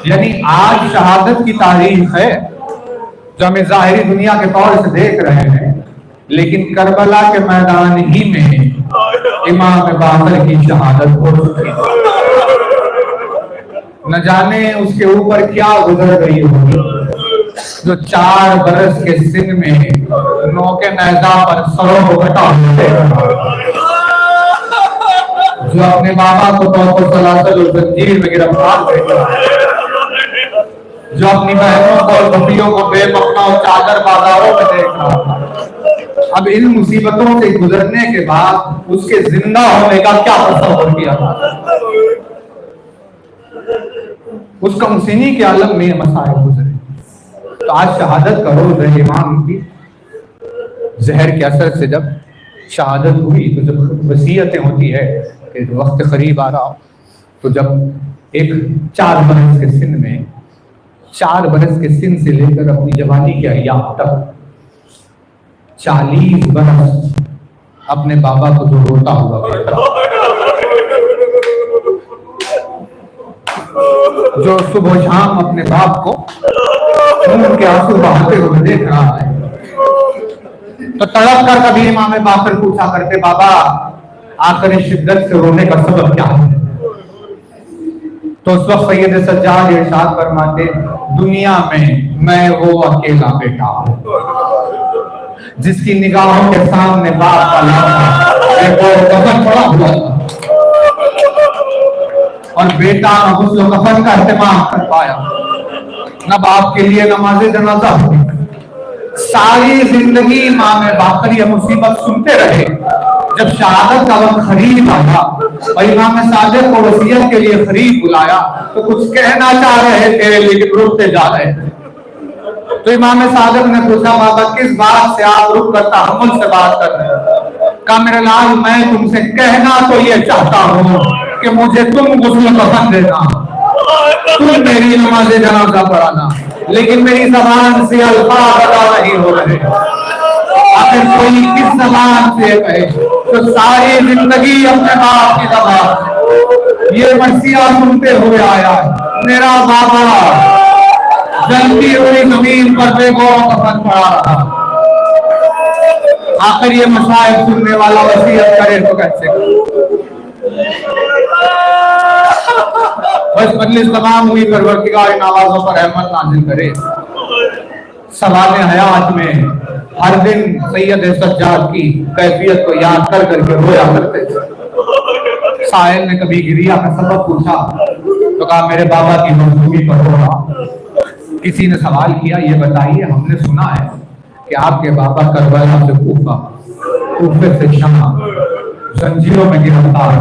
यानी आज शहादत की तारीख है, जो हमें जाहिरी दुनिया के तौर से देख रहे हैं, लेकिन करबला के मैदान ही में इमाम बाकर की शहादत हो चुकी है। न जाने उसके ऊपर क्या गुजर गई होगी, जो 4 बरस के सिन में नौके नैजा पर सरों घटा होते, जो अपने बाबा को जंजीर में गिरफ्तार कर, जो अपनी बहनों को और बकरियों को बेमखना और चादर बाजारों में देख रहा था। अब इन मुसीबतों से गुजरने के बाद उसके जिंदा होने का क्या तस्वर किया था? उसका मुसीनी के आलम में मसाइल गुजरे। तो आज शहादत करो इमाम की जहर के असर से जब शहादत हुई, तो जब वसीयतें होती है कि वक्त करीब आ रहा हो, तो जब एक 4 बरस के सिन में 4 बरस के सिन से लेकर अपनी जवानी के अय्याम तक 40 बरस अपने बाबा को जो रोता हुआ देखा, जो सुबह शाम अपने बाप को उनके आंसू बहाते हुए देख रहा है, तो तड़प कर कभी इमाम बाकर पूछा करते, बाबा आखिर शिद्दत से रोने का सबब क्या है? तो उस वक्त सैयद सज्जाद इरशाद फरमाते, दुनिया में मैं वो अकेला बेटा हूं जिसकी निगाहों के सामने बाप का नाम पड़ा हुआ था और बेटा न गुस्ल कफन का इत्तेमाम कर पाया, न बाप के लिए नमाज़े जनाजा हुई। सारी जिंदगी इमाम बाकर ये मुसीबत सुनते रहे। जब शहादत का वक्त करीब आया और इमाम सादिक को वसीयत के लिए करीब बुलाया, तो कुछ कहना चाह रहे थे लेकिन रुकते जा रहे थे। तो इमाम सादिक ने पूछा, बाबा किस बात से आप रुक कर तहम्मुल से बात कर रहे हैं? कहा, मेरे लाल मैं तुमसे कहना तो ये चाहता हूँ कि मुझे तुम गुस्ल कफन देना, तुम मेरी नमाज़े जनाजा पढ़ाना, लेकिन मेरी जबान से अल्फाज अदा नहीं हो रहे। अगर कोई किस जबान से कहे तो सारी जिंदगी अपने बाप की जबान ये मसीहा सुनते हुए आया, मेरा बाबा जलती हुई जमीन पर बेगौर कफन पड़ा रहा। आखिर ये मसाइल सुनने वाला वसीयत करे तो कैसे? बस मजलिस तमाम हुई, परवरदिगार इन आवाजों पर रहमत नाज़िल करे। सवाल हयात में हर दिन सैयद सज्जाद की कैफियत को याद कर करके रोया करते थे। साहिल ने कभी गिरिया का सबब पूछा तो कहा, मेरे बाबा की मजलूमी पर रो रहा। किसी ने सवाल किया, ये बताइए हमने सुना है कि आपके बाबा करबला से कूफा, कूफे से शाम जंजीरों में गिरफ्तार,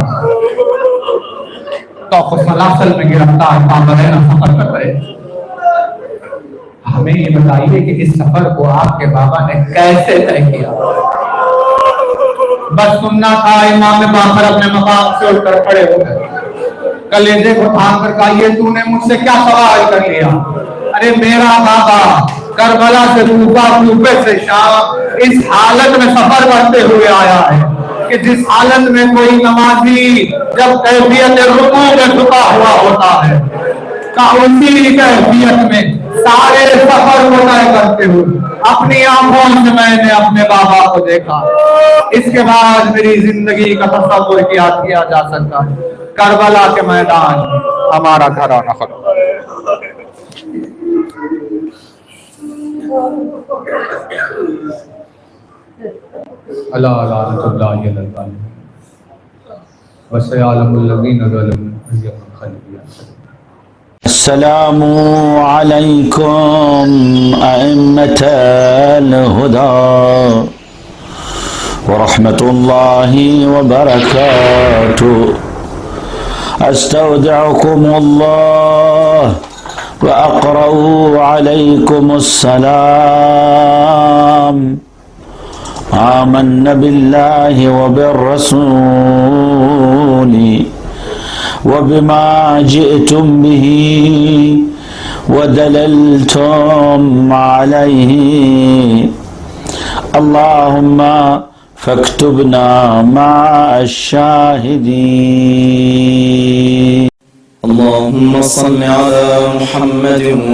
तो सलासल में गिरफ्तार सफर कर रहे। हमें ये बताइए कि इस सफर को आपके बाबा ने कैसे तय किया? बस सुनना था, इमाम बाकर अपने मकाम से उठकर खड़े हो गए, कलेजे को थाम कर कहा, ये तूने मुझसे क्या सवाल कर लिया? अरे मेरा बाबा करबला से कूफा, कूफे से शाम इस हालत में सफर करते हुए आया है कि जिस हालत में कोई नमाजी जब कैफियत रुकू में झुका हुआ होता है, का उसी कैफियत में सारे सफर को तय करते हुए अपनी आंखों से मैंने अपने बाबा को देखा। इसके बाद मेरी जिंदगी का तस्वुर किया जा सकता है। करबला के मैदान हमारा घराना खत्म। अस्सलामु अलैकुम अइम्मतल हुदा व रहमतुल्लाहि व बरकातुहू। अस्तौदिउकुमुल्लाह व अक़रउ अलैकुमुस्सलाम। आमन्ना बिल्लाहि व बिर्रसूली व बिमा जिअतुम बिही व दललतुम अलैहि। अल्लाहुम्मा फक्तुबना मअश-शाहिदीन। अल्लाहुम्मा सल्लि अला मुहम्मद व